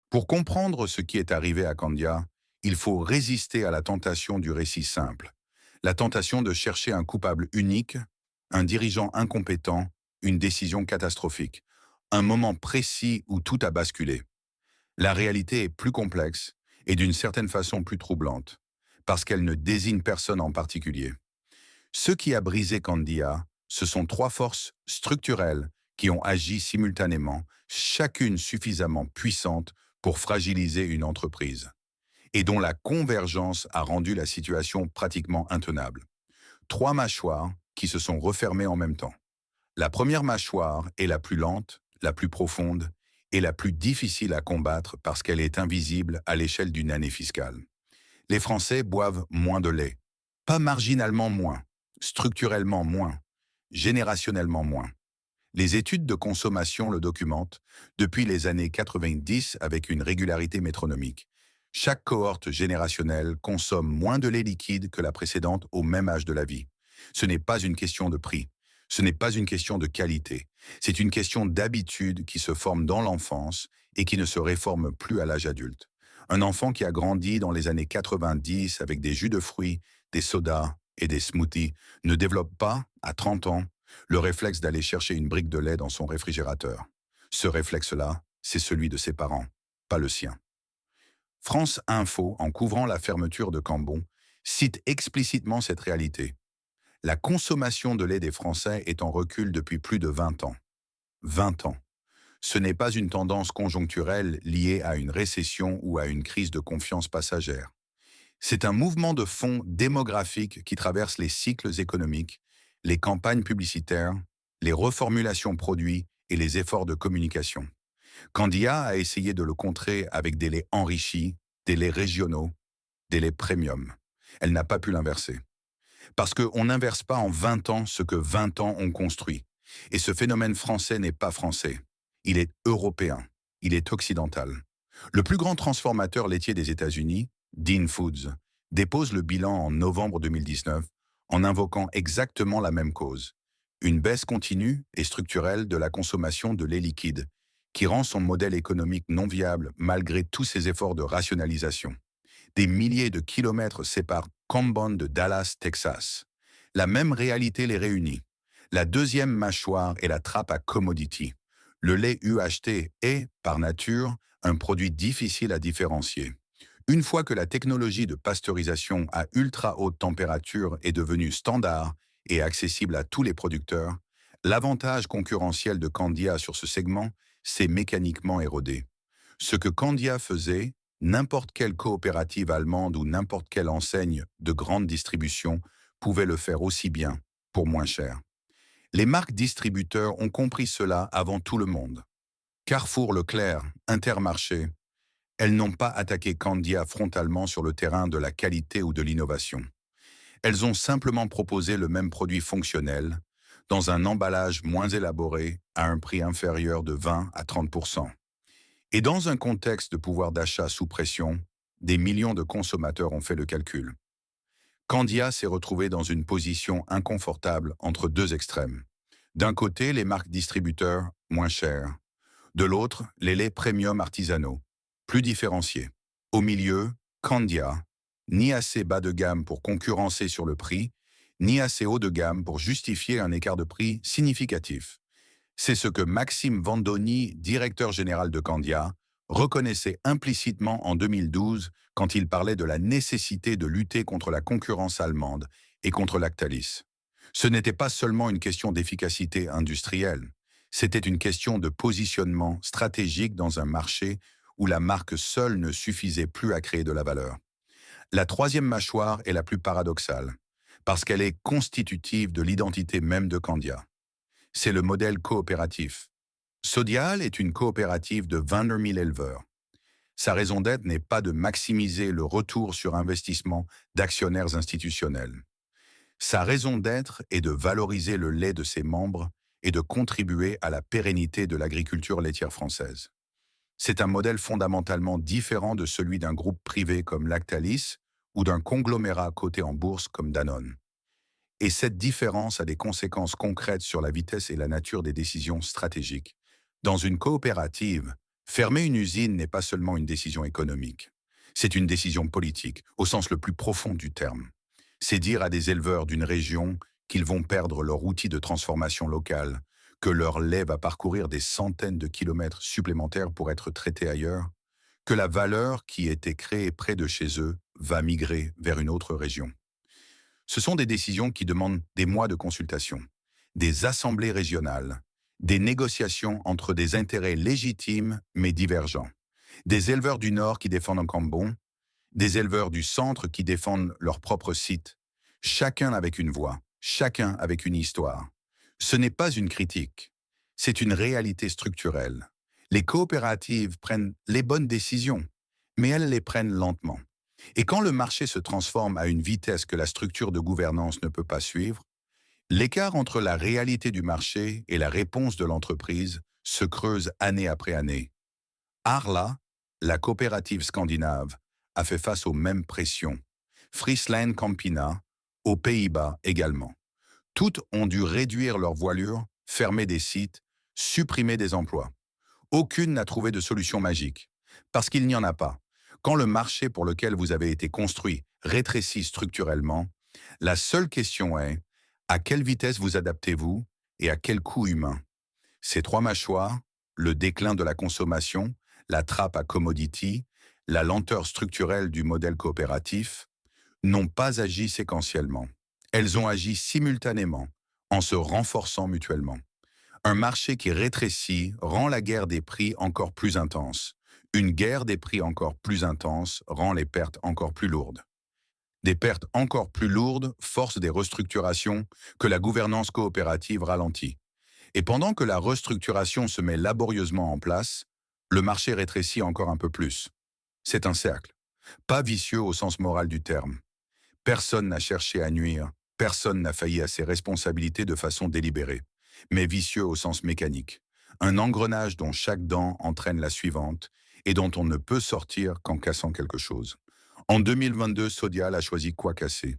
S1: Pour comprendre ce qui est arrivé à Candia, il faut résister à la tentation du récit simple. La tentation de chercher un coupable unique, un dirigeant incompétent, une décision catastrophique. Un moment précis où tout a basculé. La réalité est plus complexe et d'une certaine façon plus troublante, parce qu'elle ne désigne personne en particulier. Ce qui a brisé Candia, ce sont 3 forces structurelles qui ont agi simultanément, chacune suffisamment puissante pour fragiliser une entreprise, et dont la convergence a rendu la situation pratiquement intenable. 3 mâchoires qui se sont refermées en même temps. La première mâchoire est la plus lente, la plus profonde et la plus difficile à combattre parce qu'elle est invisible à l'échelle d'une année fiscale. Les Français boivent moins de lait, pas marginalement moins, structurellement moins, générationnellement moins. Les études de consommation le documentent depuis les années 90 avec une régularité métronomique. Chaque cohorte générationnelle consomme moins de lait liquide que la précédente au même âge de la vie. Ce n'est pas une question de prix, ce n'est pas une question de qualité, c'est une question d'habitude qui se forme dans l'enfance et qui ne se réforme plus à l'âge adulte. Un enfant qui a grandi dans les années 90 avec des jus de fruits, des sodas et des smoothies ne développe pas, à 30 ans, le réflexe d'aller chercher une brique de lait dans son réfrigérateur. Ce réflexe-là, c'est celui de ses parents, pas le sien. France Info, en couvrant la fermeture de Cambon, cite explicitement cette réalité. La consommation de lait des Français est en recul depuis plus de 20 ans. 20 ans. Ce n'est pas une tendance conjoncturelle liée à une récession ou à une crise de confiance passagère. C'est un mouvement de fond démographique qui traverse les cycles économiques, les campagnes publicitaires, les reformulations produits et les efforts de communication. Candia a essayé de le contrer avec des laits enrichis, des laits régionaux, des laits premium. Elle n'a pas pu l'inverser. Parce qu'on n'inverse pas en 20 ans ce que 20 ans ont construit. Et ce phénomène français n'est pas français. Il est européen. Il est occidental. Le plus grand transformateur laitier des États-Unis, Dean Foods, dépose le bilan en novembre 2019 en invoquant exactement la même cause, une baisse continue et structurelle de la consommation de lait liquide, qui rend son modèle économique non viable malgré tous ses efforts de rationalisation. Des milliers de kilomètres séparent Camden de Dallas, Texas. La même réalité les réunit. La deuxième mâchoire est la trappe à commodity. Le lait UHT est, par nature, un produit difficile à différencier. Une fois que la technologie de pasteurisation à ultra haute température est devenue standard et accessible à tous les producteurs, l'avantage concurrentiel de Candia sur ce segment s'est mécaniquement érodé. Ce que Candia faisait, n'importe quelle coopérative allemande ou n'importe quelle enseigne de grande distribution pouvait le faire aussi bien, pour moins cher. Les marques distributeurs ont compris cela avant tout le monde. Carrefour, Leclerc, Intermarché, elles n'ont pas attaqué Candia frontalement sur le terrain de la qualité ou de l'innovation. Elles ont simplement proposé le même produit fonctionnel, dans un emballage moins élaboré, à un prix inférieur de 20 à 30%. Et dans un contexte de pouvoir d'achat sous pression, des millions de consommateurs ont fait le calcul. Candia s'est retrouvé dans une position inconfortable entre deux extrêmes. D'un côté, les marques distributeurs moins chères. De l'autre, les laits premium artisanaux, plus différenciés. Au milieu, Candia, ni assez bas de gamme pour concurrencer sur le prix, ni assez haut de gamme pour justifier un écart de prix significatif. C'est ce que Maxime Vandoni, directeur général de Candia, reconnaissait implicitement en 2012 quand il parlait de la nécessité de lutter contre la concurrence allemande et contre Lactalis. Ce n'était pas seulement une question d'efficacité industrielle, c'était une question de positionnement stratégique dans un marché où la marque seule ne suffisait plus à créer de la valeur. La troisième mâchoire est la plus paradoxale, parce qu'elle est constitutive de l'identité même de Candia. C'est le modèle coopératif. Sodial est une coopérative de 22 000 éleveurs. Sa raison d'être n'est pas de maximiser le retour sur investissement d'actionnaires institutionnels. Sa raison d'être est de valoriser le lait de ses membres et de contribuer à la pérennité de l'agriculture laitière française. C'est un modèle fondamentalement différent de celui d'un groupe privé comme Lactalis ou d'un conglomérat coté en bourse comme Danone. Et cette différence a des conséquences concrètes sur la vitesse et la nature des décisions stratégiques. Dans une coopérative, fermer une usine n'est pas seulement une décision économique. C'est une décision politique, au sens le plus profond du terme. C'est dire à des éleveurs d'une région qu'ils vont perdre leur outil de transformation locale, que leur lait va parcourir des centaines de kilomètres supplémentaires pour être traité ailleurs, que la valeur qui était créée près de chez eux va migrer vers une autre région. Ce sont des décisions qui demandent des mois de consultation, des assemblées régionales, des négociations entre des intérêts légitimes mais divergents, des éleveurs du Nord qui défendent un Cambon, des éleveurs du Centre qui défendent leur propre site, chacun avec une voix, chacun avec une histoire. Ce n'est pas une critique, c'est une réalité structurelle. Les coopératives prennent les bonnes décisions, mais elles les prennent lentement. Et quand le marché se transforme à une vitesse que la structure de gouvernance ne peut pas suivre, l'écart entre la réalité du marché et la réponse de l'entreprise se creuse année après année. Arla, la coopérative scandinave, a fait face aux mêmes pressions. Friesland Campina, aux Pays-Bas également. Toutes ont dû réduire leur voilure, fermer des sites, supprimer des emplois. Aucune n'a trouvé de solution magique, parce qu'il n'y en a pas. Quand le marché pour lequel vous avez été construit rétrécit structurellement, la seule question est à quelle vitesse vous adaptez-vous et à quel coût humain? Ces trois mâchoires, le déclin de la consommation, la trappe à commodity, la lenteur structurelle du modèle coopératif, n'ont pas agi séquentiellement. Elles ont agi simultanément, en se renforçant mutuellement. Un marché qui rétrécit rend la guerre des prix encore plus intense. Une guerre des prix encore plus intense rend les pertes encore plus lourdes. Des pertes encore plus lourdes forcent des restructurations que la gouvernance coopérative ralentit. Et pendant que la restructuration se met laborieusement en place, le marché rétrécit encore un peu plus. C'est un cercle, pas vicieux au sens moral du terme. Personne n'a cherché à nuire, personne n'a failli à ses responsabilités de façon délibérée. mais vicieux au sens mécanique. Un engrenage dont chaque dent entraîne la suivante et dont on ne peut sortir qu'en cassant quelque chose. En 2022, Sodial a choisi quoi casser?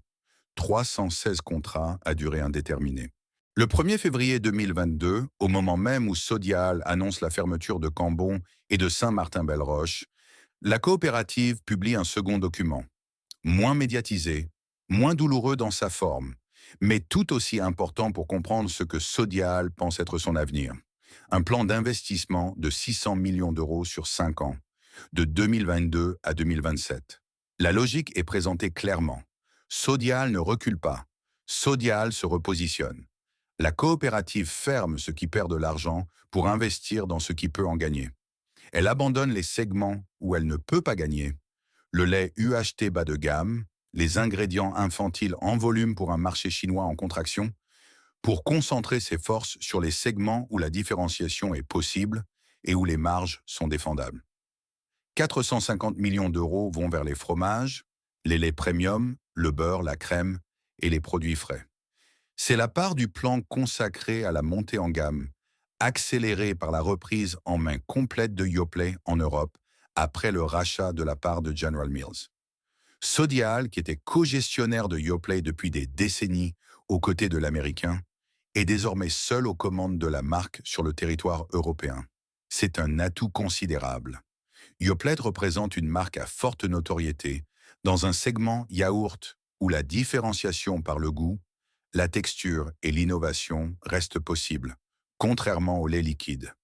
S1: 316 contrats à durée indéterminée. Le 1er février 2022, au moment même où Sodial annonce la fermeture de Cambon et de Saint-Martin-Belle-Roche, la coopérative publie un second document, moins médiatisé, moins douloureux dans sa forme, mais tout aussi important pour comprendre ce que Sodial pense être son avenir. Un plan d'investissement de 600 millions d'euros sur 5 ans, de 2022 à 2027. La logique est présentée clairement. Sodial ne recule pas. Sodial se repositionne. La coopérative ferme ce qui perd de l'argent pour investir dans ce qui peut en gagner. Elle abandonne les segments où elle ne peut pas gagner. Le lait UHT bas de gamme, les ingrédients infantiles en volume pour un marché chinois en contraction, pour concentrer ses forces sur les segments où la différenciation est possible et où les marges sont défendables. 450 millions d'euros vont vers les fromages, les laits premium, le beurre, la crème et les produits frais. C'est la part du plan consacré à la montée en gamme, accélérée par la reprise en main complète de Yoplait en Europe après le rachat de la part de General Mills. Sodial, qui était co-gestionnaire de Yoplait depuis des décennies aux côtés de l'Américain, est désormais seul aux commandes de la marque sur le territoire européen. C'est un atout considérable. Yoplait représente une marque à forte notoriété dans un segment yaourt où la différenciation par le goût, la texture et l'innovation restent possibles, contrairement au lait liquide.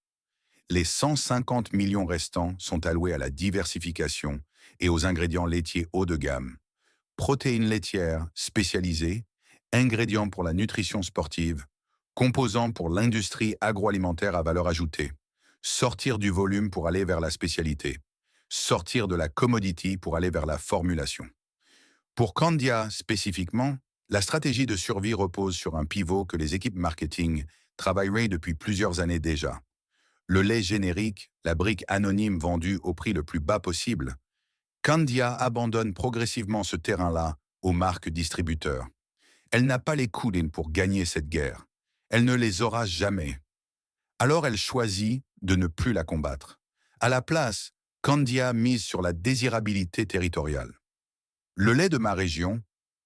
S1: Les 150 millions restants sont alloués à la diversification et aux ingrédients laitiers haut de gamme, protéines laitières spécialisées, ingrédients pour la nutrition sportive, composants pour l'industrie agroalimentaire à valeur ajoutée, sortir du volume pour aller vers la spécialité, sortir de la commodity pour aller vers la formulation. Pour Candia spécifiquement, la stratégie de survie repose sur un pivot que les équipes marketing travailleraient depuis plusieurs années déjà. Le lait générique, la brique anonyme vendue au prix le plus bas possible. Candia abandonne progressivement ce terrain-là aux marques distributeurs. Elle n'a pas les coudes pour gagner cette guerre. Elle ne les aura jamais. Alors elle choisit de ne plus la combattre. À la place, Candia mise sur la désirabilité territoriale. Le lait de ma région,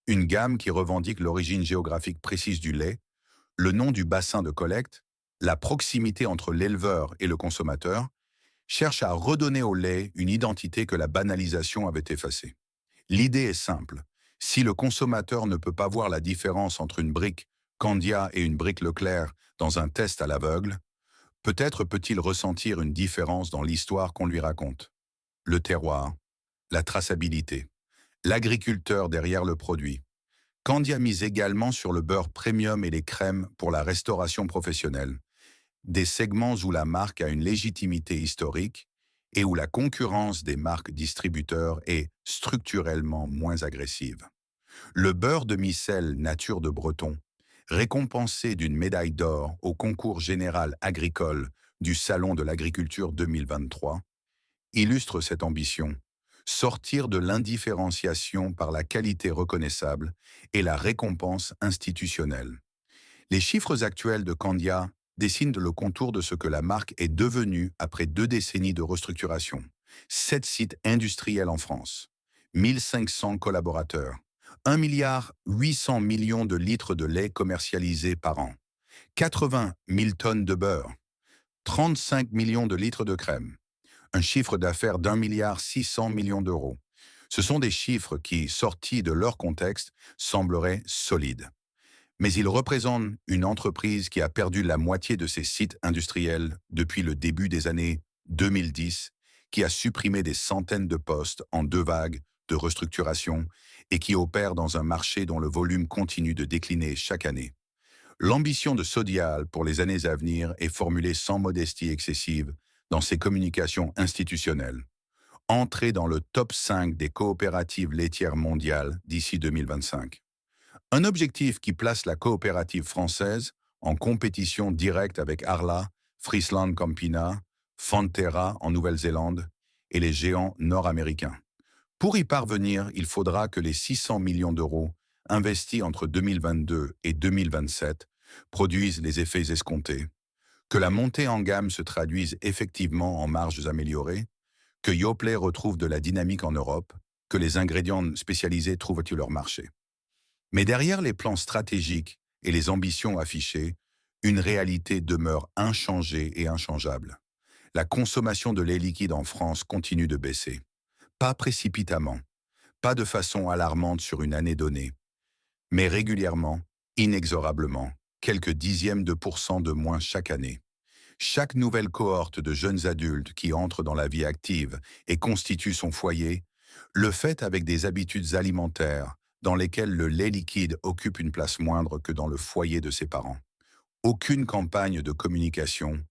S1: une gamme qui revendique l'origine géographique précise du lait, le nom du bassin de collecte, la proximité entre l'éleveur et le consommateur, cherche à redonner au lait une identité que la banalisation avait effacée. L'idée est simple. Si le consommateur ne peut pas voir la différence entre une brique Candia et une brique Leclerc dans un test à l'aveugle, peut-être peut-il ressentir une différence dans l'histoire qu'on lui raconte. Le terroir, la traçabilité, l'agriculteur derrière le produit. Candia mise également sur le beurre premium et les crèmes pour la restauration professionnelle, des segments où la marque a une légitimité historique et où la concurrence des marques distributeurs est structurellement moins agressive. Le beurre de micelle nature de Breton, récompensé d'une médaille d'or au concours général agricole du Salon de l'agriculture 2023, illustre cette ambition, sortir de l'indifférenciation par la qualité reconnaissable et la récompense institutionnelle. Les chiffres actuels de Candia dessinent le contour de ce que la marque est devenue après 2 décennies de restructuration. 7 sites industriels en France, 1500 collaborateurs, 1,8 milliard de litres de lait commercialisés par an, 80 000 tonnes de beurre, 35 millions de litres de crème, un chiffre d'affaires d'1,6 milliard d'euros. Ce sont des chiffres qui, sortis de leur contexte, sembleraient solides. Mais ils représentent une entreprise qui a perdu la moitié de ses sites industriels depuis le début des années 2010, qui a supprimé des centaines de postes en 2 vagues de restructuration et qui opère dans un marché dont le volume continue de décliner chaque année. L'ambition de Sodial pour les années à venir est formulée sans modestie excessive dans ses communications institutionnelles. Entrer dans le top 5 des coopératives laitières mondiales d'ici 2025. Un objectif qui place la coopérative française en compétition directe avec Arla, Friesland Campina, Fonterra en Nouvelle-Zélande et les géants nord-américains. Pour y parvenir, il faudra que les 600 millions d'euros investis entre 2022 et 2027 produisent les effets escomptés, que la montée en gamme se traduise effectivement en marges améliorées, que Yoplait retrouve de la dynamique en Europe, que les ingrédients spécialisés trouvent-ils leur marché. Mais derrière les plans stratégiques et les ambitions affichées, une réalité demeure inchangée et inchangeable. La consommation de lait liquide en France continue de baisser. Pas précipitamment, pas de façon alarmante sur une année donnée, mais régulièrement, inexorablement, quelques dixièmes de pourcent de moins chaque année. Chaque nouvelle cohorte de jeunes adultes qui entrent dans la vie active et constituent son foyer, le fait avec des habitudes alimentaires dans lesquelles le lait liquide occupe une place moindre que dans le foyer de ses parents. Aucune campagne de communication,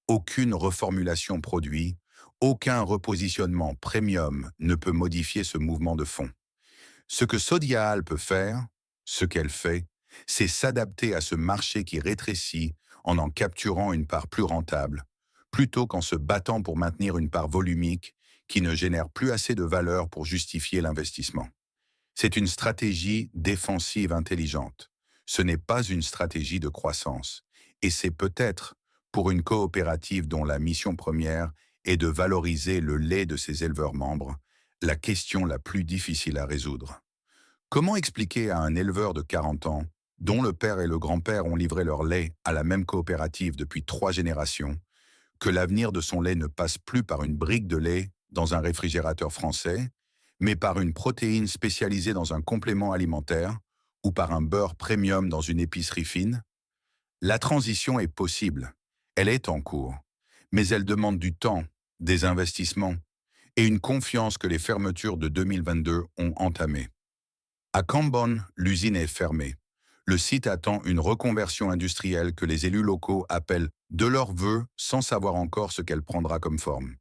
S1: aucune reformulation produit, aucun repositionnement premium ne peut modifier ce mouvement de fond. Ce que Sodiaal peut faire, ce qu'elle fait, c'est s'adapter à ce marché qui rétrécit en capturant une part plus rentable, plutôt qu'en se battant pour maintenir une part volumique qui ne génère plus assez de valeur pour justifier l'investissement. C'est une stratégie défensive intelligente. Ce n'est pas une stratégie de croissance. Et c'est peut-être, pour une coopérative dont la mission première est de valoriser le lait de ses éleveurs membres, la question la plus difficile à résoudre. Comment expliquer à un éleveur de 40 ans, dont le père et le grand-père ont livré leur lait à la même coopérative depuis 3 générations, que l'avenir de son lait ne passe plus par une brique de lait dans un réfrigérateur français, mais par une protéine spécialisée dans un complément alimentaire ou par un beurre premium dans une épicerie fine? La transition est possible, elle est en cours, mais elle demande du temps, des investissements et une confiance que les fermetures de 2022 ont entamée. À Cambon, l'usine est fermée. Le site attend une reconversion industrielle que les élus locaux appellent de leur vœu sans savoir encore ce qu'elle prendra comme forme.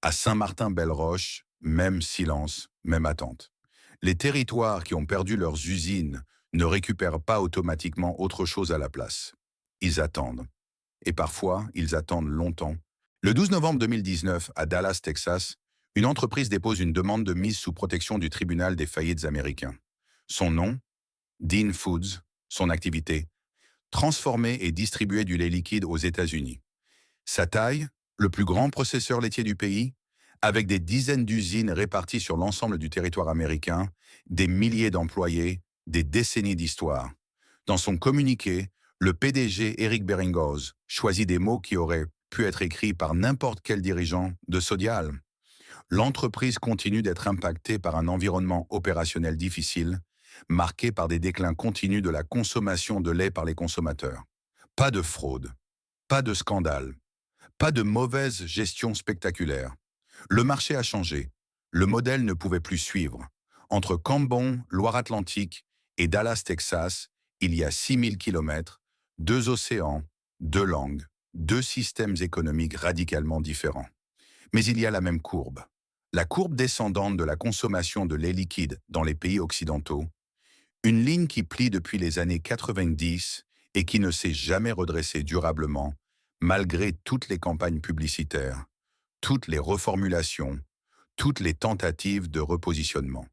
S1: À Saint-Martin-Belle-Roche, même silence, même attente. Les territoires qui ont perdu leurs usines ne récupèrent pas automatiquement autre chose à la place. Ils attendent. Et parfois, ils attendent longtemps. Le 12 novembre 2019, à Dallas, Texas, une entreprise dépose une demande de mise sous protection du tribunal des faillites américains. Son nom, Dean Foods, son activité, transformer et distribuer du lait liquide aux États-Unis. Sa taille, le plus grand processeur laitier du pays, avec des dizaines d'usines réparties sur l'ensemble du territoire américain, des milliers d'employés, des décennies d'histoire. Dans son communiqué, le PDG Eric Beringhoz choisit des mots qui auraient pu être écrits par n'importe quel dirigeant de Sodiaal. L'entreprise continue d'être impactée par un environnement opérationnel difficile, marqué par des déclins continus de la consommation de lait par les consommateurs. Pas de fraude, pas de scandale, pas de mauvaise gestion spectaculaire. Le marché a changé. Le modèle ne pouvait plus suivre. Entre Cambon, Loire-Atlantique et Dallas, Texas, il y a 6000 kilomètres, 2 océans, 2 langues, 2 systèmes économiques radicalement différents. Mais il y a la même courbe. La courbe descendante de la consommation de lait liquide dans les pays occidentaux, une ligne qui plie depuis les années 90 et qui ne s'est jamais redressée durablement, malgré toutes les campagnes publicitaires, toutes les reformulations, toutes les tentatives de repositionnement.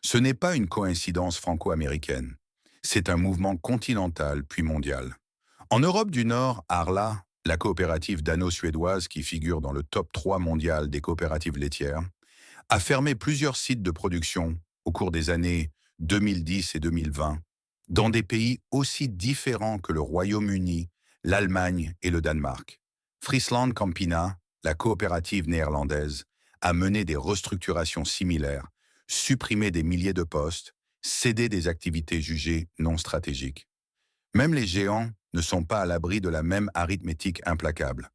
S1: Ce n'est pas une coïncidence franco-américaine, c'est un mouvement continental puis mondial. En Europe du Nord, Arla, la coopérative dano-suédoise qui figure dans le top 3 mondial des coopératives laitières, a fermé plusieurs sites de production au cours des années 2010 et 2020, dans des pays aussi différents que le Royaume-Uni, l'Allemagne et le Danemark. Friesland Campina, la coopérative néerlandaise, a mené des restructurations similaires, supprimé des milliers de postes, cédé des activités jugées non stratégiques. Même les géants ne sont pas à l'abri de la même arithmétique implacable.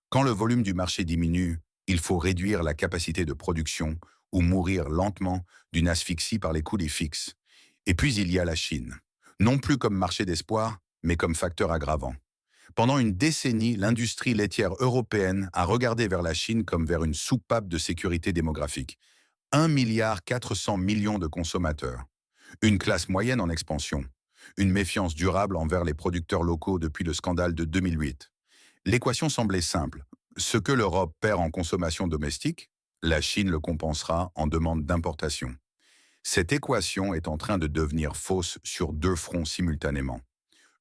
S1: Quand le volume du marché diminue, il faut réduire la capacité de production ou mourir lentement d'une asphyxie par les coûts des fixes. Et puis il y a la Chine, non plus comme marché d'espoir, mais comme facteur aggravant. Pendant une décennie, l'industrie laitière européenne a regardé vers la Chine comme vers une soupape de sécurité démographique. 1,4 milliard de consommateurs. Une classe moyenne en expansion. Une méfiance durable envers les producteurs locaux depuis le scandale de 2008. L'équation semblait simple. Ce que l'Europe perd en consommation domestique, la Chine le compensera en demande d'importation. Cette équation est en train de devenir fausse sur 2 fronts simultanément.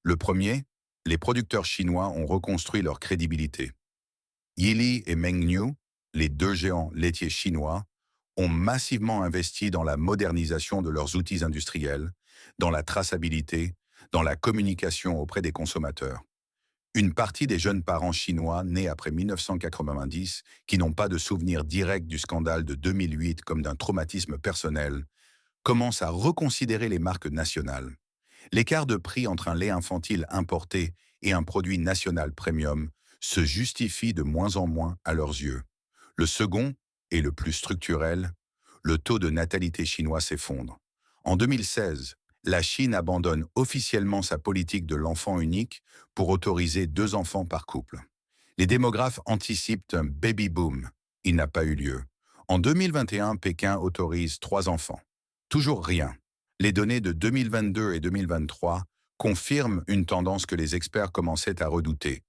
S1: Le premier, les producteurs chinois ont reconstruit leur crédibilité. Yili et Mengniu, les deux géants laitiers chinois, ont massivement investi dans la modernisation de leurs outils industriels, dans la traçabilité, dans la communication auprès des consommateurs. Une partie des jeunes parents chinois nés après 1990, qui n'ont pas de souvenir direct du scandale de 2008 comme d'un traumatisme personnel, commencent à reconsidérer les marques nationales. L'écart de prix entre un lait infantile importé et un produit national premium se justifie de moins en moins à leurs yeux. Le second, et le plus structurel, le taux de natalité chinois s'effondre. En 2016, la Chine abandonne officiellement sa politique de l'enfant unique pour autoriser 2 enfants par couple. Les démographes anticipent un baby boom. Il n'a pas eu lieu. En 2021, Pékin autorise 3 enfants. Toujours rien. Les données de 2022 et 2023 confirment une tendance que les experts commençaient à redouter.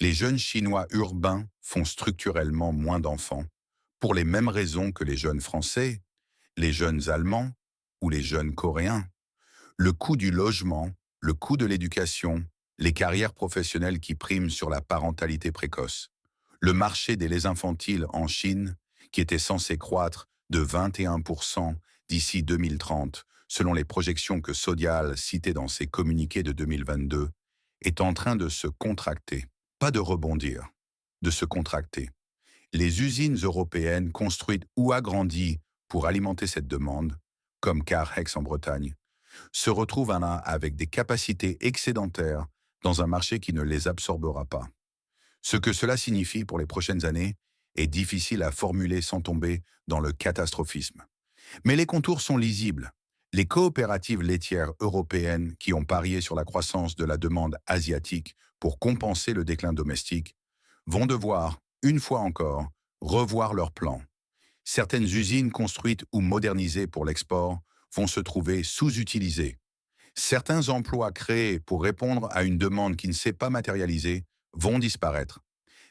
S1: Les jeunes Chinois urbains font structurellement moins d'enfants, pour les mêmes raisons que les jeunes Français, les jeunes Allemands ou les jeunes Coréens. Le coût du logement, le coût de l'éducation, les carrières professionnelles qui priment sur la parentalité précoce. Le marché des laits infantiles en Chine, qui était censé croître de 21% d'ici 2030, selon les projections que Sodial citait dans ses communiqués de 2022, est en train de se contracter. Pas de rebondir, de se contracter. Les usines européennes construites ou agrandies pour alimenter cette demande, comme Carhex en Bretagne, se retrouvent avec des capacités excédentaires dans un marché qui ne les absorbera pas. Ce que cela signifie pour les prochaines années est difficile à formuler sans tomber dans le catastrophisme. Mais les contours sont lisibles. Les coopératives laitières européennes qui ont parié sur la croissance de la demande asiatique pour compenser le déclin domestique vont devoir, une fois encore, revoir leurs plans. Certaines usines construites ou modernisées pour l'export vont se trouver sous-utilisées. Certains emplois créés pour répondre à une demande qui ne s'est pas matérialisée vont disparaître.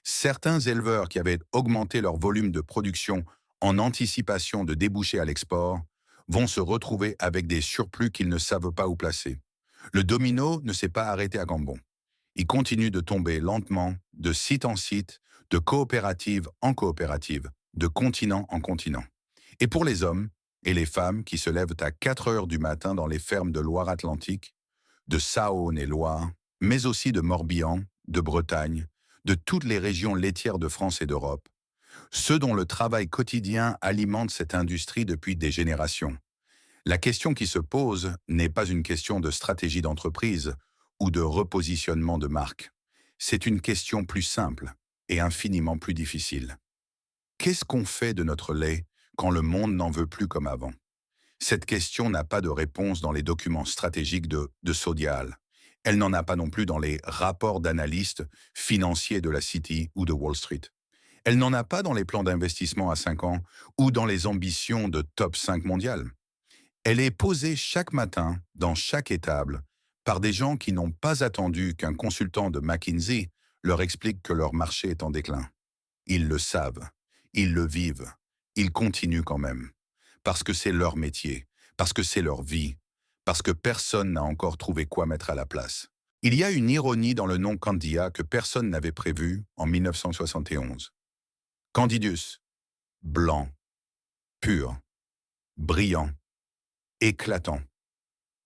S1: Certains éleveurs qui avaient augmenté leur volume de production en anticipation de débouchés à l'export vont se retrouver avec des surplus qu'ils ne savent pas où placer. Le domino ne s'est pas arrêté à Gambon. Il continue de tomber lentement, de site en site, de coopérative en coopérative, de continent en continent. Et pour les hommes et les femmes qui se lèvent à 4 heures du matin dans les fermes de Loire-Atlantique, de Saône-et-Loire, mais aussi de Morbihan, de Bretagne, de toutes les régions laitières de France et d'Europe, ceux dont le travail quotidien alimente cette industrie depuis des générations. La question qui se pose n'est pas une question de stratégie d'entreprise ou de repositionnement de marque. C'est une question plus simple et infiniment plus difficile. Qu'est-ce qu'on fait de notre lait quand le monde n'en veut plus comme avant? Cette question n'a pas de réponse dans les documents stratégiques de Sodial. Elle n'en a pas non plus dans les rapports d'analystes financiers de la Citi ou de Wall Street. Elle n'en a pas dans les plans d'investissement à 5 ans ou dans les ambitions de top 5 mondial. Elle est posée chaque matin, dans chaque étable, par des gens qui n'ont pas attendu qu'un consultant de McKinsey leur explique que leur marché est en déclin. Ils le savent, ils le vivent, ils continuent quand même. Parce que c'est leur métier, parce que c'est leur vie, parce que personne n'a encore trouvé quoi mettre à la place. Il y a une ironie dans le nom Candia que personne n'avait prévu en 1971. Candidus, blanc, pur, brillant, éclatant.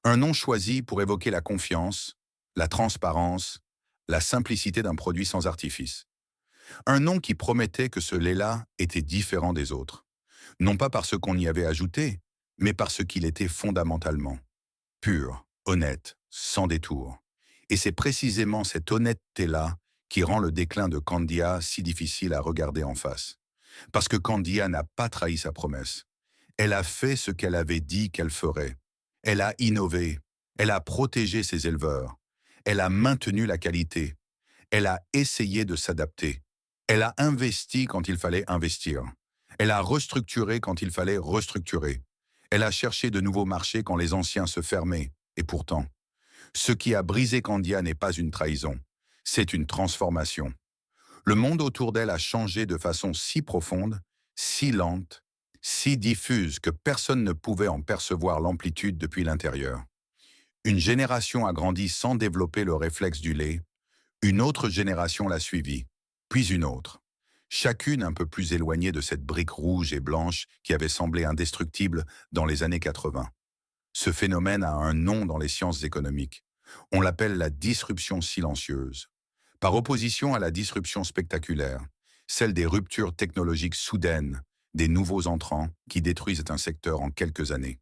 S1: Un nom choisi pour évoquer la confiance, la transparence, la simplicité d'un produit sans artifice. Un nom qui promettait que ce lait-là était différent des autres. Non pas par ce qu'on y avait ajouté, mais par ce qu'il était fondamentalement. Pur, honnête, sans détour. Et c'est précisément cette honnêteté-là qui rend le déclin de Candia si difficile à regarder en face. Parce que Candia n'a pas trahi sa promesse. Elle a fait ce qu'elle avait dit qu'elle ferait. Elle a innové. Elle a protégé ses éleveurs. Elle a maintenu la qualité. Elle a essayé de s'adapter. Elle a investi quand il fallait investir. Elle a restructuré quand il fallait restructurer. Elle a cherché de nouveaux marchés quand les anciens se fermaient. Et pourtant, ce qui a brisé Candia n'est pas une trahison, c'est une transformation. Le monde autour d'elle a changé de façon si profonde, si lente, si diffuse que personne ne pouvait en percevoir l'amplitude depuis l'intérieur. Une génération a grandi sans développer le réflexe du lait, Une autre génération l'a suivi, puis une autre, chacune un peu plus éloignée de cette brique rouge et blanche qui avait semblé indestructible dans les années 80. Ce phénomène a un nom dans les sciences économiques. On l'appelle la disruption silencieuse. Par opposition à la disruption spectaculaire, celle des ruptures technologiques soudaines, des nouveaux entrants qui détruisent un secteur en quelques années.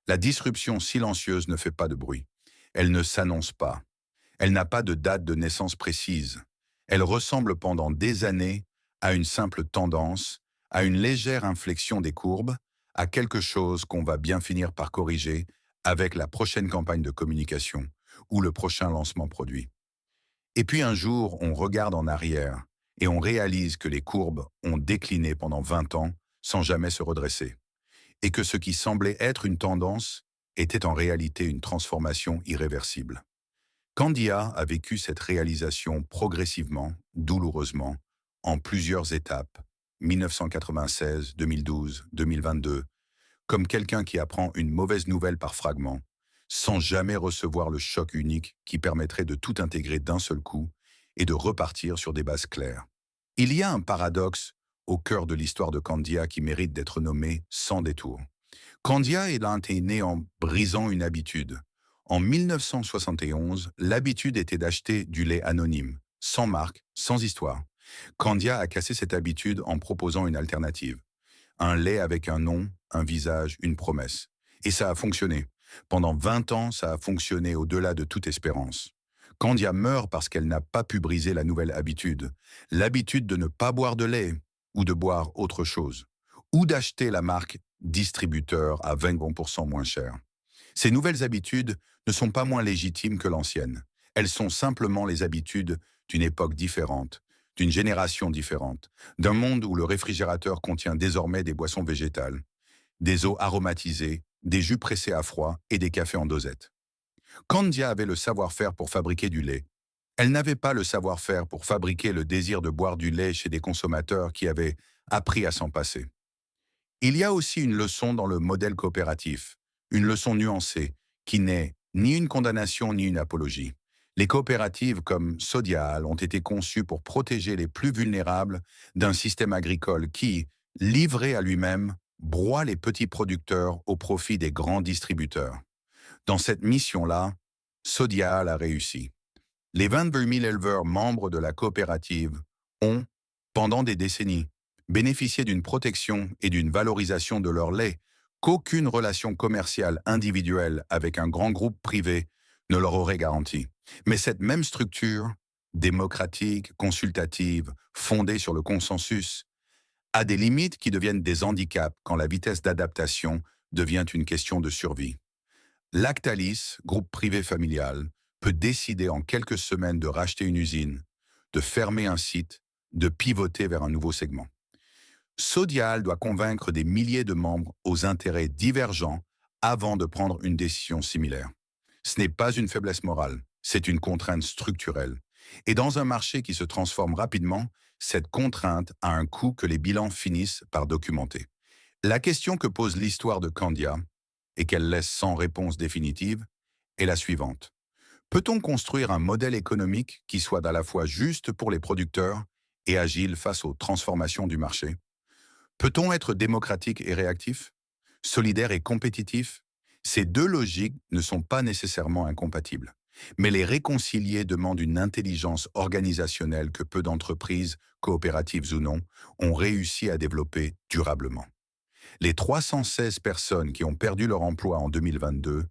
S1: La disruption silencieuse ne fait pas de bruit. Elle ne s'annonce pas. Elle n'a pas de date de naissance précise. Elle ressemble pendant des années à une simple tendance, à une légère inflexion des courbes, à quelque chose qu'on va bien finir par corriger avec la prochaine campagne de communication ou le prochain lancement produit. Et puis un jour, on regarde en arrière et on réalise que les courbes ont décliné pendant 20 ans sans jamais se redresser, et que ce qui semblait être une tendance était en réalité une transformation irréversible. Candia a vécu cette réalisation progressivement, douloureusement, en plusieurs étapes, 1996, 2012, 2022, comme quelqu'un qui apprend une mauvaise nouvelle par fragments, sans jamais recevoir le choc unique qui permettrait de tout intégrer d'un seul coup et de repartir sur des bases claires. Il y a un paradoxe au cœur de l'histoire de Candia qui mérite d'être nommé sans détour. Candia est né en brisant une habitude. En 1971, l'habitude était d'acheter du lait anonyme, sans marque, sans histoire. Candia a cassé cette habitude en proposant une alternative. Un lait avec un nom, un visage, une promesse. Et ça a fonctionné. Pendant 20 ans, ça a fonctionné au-delà de toute espérance. Candia meurt parce qu'elle n'a pas pu briser la nouvelle habitude. L'habitude de ne pas boire de lait, ou de boire autre chose. Ou d'acheter la marque distributeur à 20% moins cher. Ces nouvelles habitudes ne sont pas moins légitimes que l'ancienne. Elles sont simplement les habitudes d'une époque différente, d'une génération différente, d'un monde où le réfrigérateur contient désormais des boissons végétales, des eaux aromatisées, des jus pressés à froid et des cafés en dosette. Candia avait le savoir-faire pour fabriquer du lait. Elle n'avait pas le savoir-faire pour fabriquer le désir de boire du lait chez des consommateurs qui avaient appris à s'en passer. Il y a aussi une leçon dans le modèle coopératif, une leçon nuancée, qui n'est ni une condamnation ni une apologie. Les coopératives comme Sodial ont été conçues pour protéger les plus vulnérables d'un système agricole qui, livré à lui-même, broie les petits producteurs au profit des grands distributeurs. Dans cette mission-là, Sodial a réussi. Les 22 000 éleveurs membres de la coopérative ont, pendant des décennies, bénéficié d'une protection et d'une valorisation de leur lait qu'aucune relation commerciale individuelle avec un grand groupe privé ne leur aurait garanti. Mais cette même structure, démocratique, consultative, fondée sur le consensus, a des limites qui deviennent des handicaps quand la vitesse d'adaptation devient une question de survie. Lactalis, groupe privé familial, peut décider en quelques semaines de racheter une usine, de fermer un site, de pivoter vers un nouveau segment. Sodial doit convaincre des milliers de membres aux intérêts divergents avant de prendre une décision similaire. Ce n'est pas une faiblesse morale, c'est une contrainte structurelle. Et dans un marché qui se transforme rapidement, cette contrainte a un coût que les bilans finissent par documenter. La question que pose l'histoire de Candia, et qu'elle laisse sans réponse définitive, est la suivante. Peut-on construire un modèle économique qui soit à la fois juste pour les producteurs et agile face aux transformations du marché? Peut-on être démocratique et réactif, solidaire et compétitif? Ces deux logiques ne sont pas nécessairement incompatibles, mais les réconcilier demande une intelligence organisationnelle que peu d'entreprises, coopératives ou non, ont réussi à développer durablement. Les 316 personnes qui ont perdu leur emploi en 2022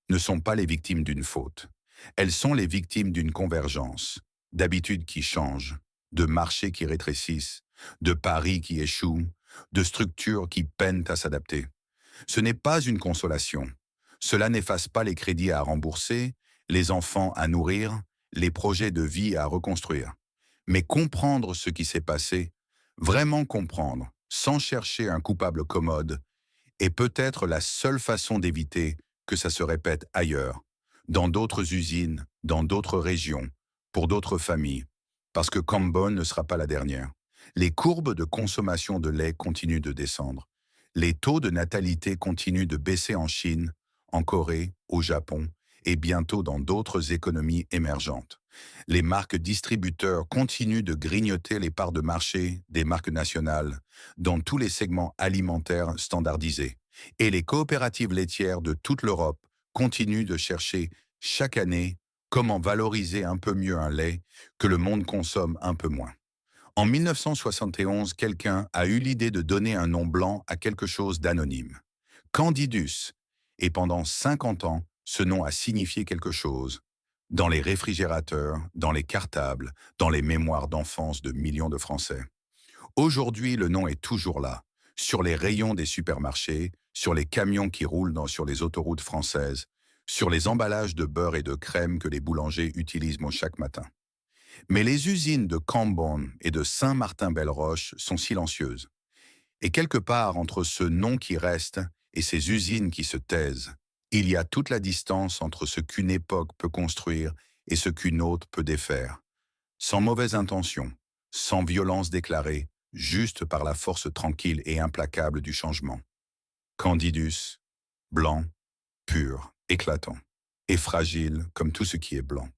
S1: ne sont pas les victimes d'une faute. Elles sont les victimes d'une convergence, d'habitudes qui changent, de marchés qui rétrécissent, de paris qui échouent, de structures qui peinent à s'adapter. Ce n'est pas une consolation. Cela n'efface pas les crédits à rembourser, les enfants à nourrir, les projets de vie à reconstruire. Mais comprendre ce qui s'est passé, vraiment comprendre, sans chercher un coupable commode, est peut-être la seule façon d'éviter que ça se répète ailleurs, dans d'autres usines, dans d'autres régions, pour d'autres familles, parce que Cambon ne sera pas la dernière. Les courbes de consommation de lait continuent de descendre. Les taux de natalité continuent de baisser en Chine, en Corée, au Japon et bientôt dans d'autres économies émergentes. Les marques distributeurs continuent de grignoter les parts de marché des marques nationales dans tous les segments alimentaires standardisés. Et les coopératives laitières de toute l'Europe continuent de chercher chaque année comment valoriser un peu mieux un lait que le monde consomme un peu moins. En 1971, quelqu'un a eu l'idée de donner un nom blanc à quelque chose d'anonyme. Candidus. Et pendant 50 ans, ce nom a signifié quelque chose. Dans les réfrigérateurs, dans les cartables, dans les mémoires d'enfance de millions de Français. Aujourd'hui, le nom est toujours là, sur les rayons des supermarchés, sur les camions qui roulent sur les autoroutes françaises, sur les emballages de beurre et de crème que les boulangers utilisent chaque matin. Mais les usines de Cambon et de Saint-Martin-Belle-Roche sont silencieuses. Et quelque part entre ce nom qui reste et ces usines qui se taisent, il y a toute la distance entre ce qu'une époque peut construire et ce qu'une autre peut défaire. Sans mauvaise intention, sans violence déclarée, juste par la force tranquille et implacable du changement. Candidus, blanc, pur, éclatant, et fragile comme tout ce qui est blanc.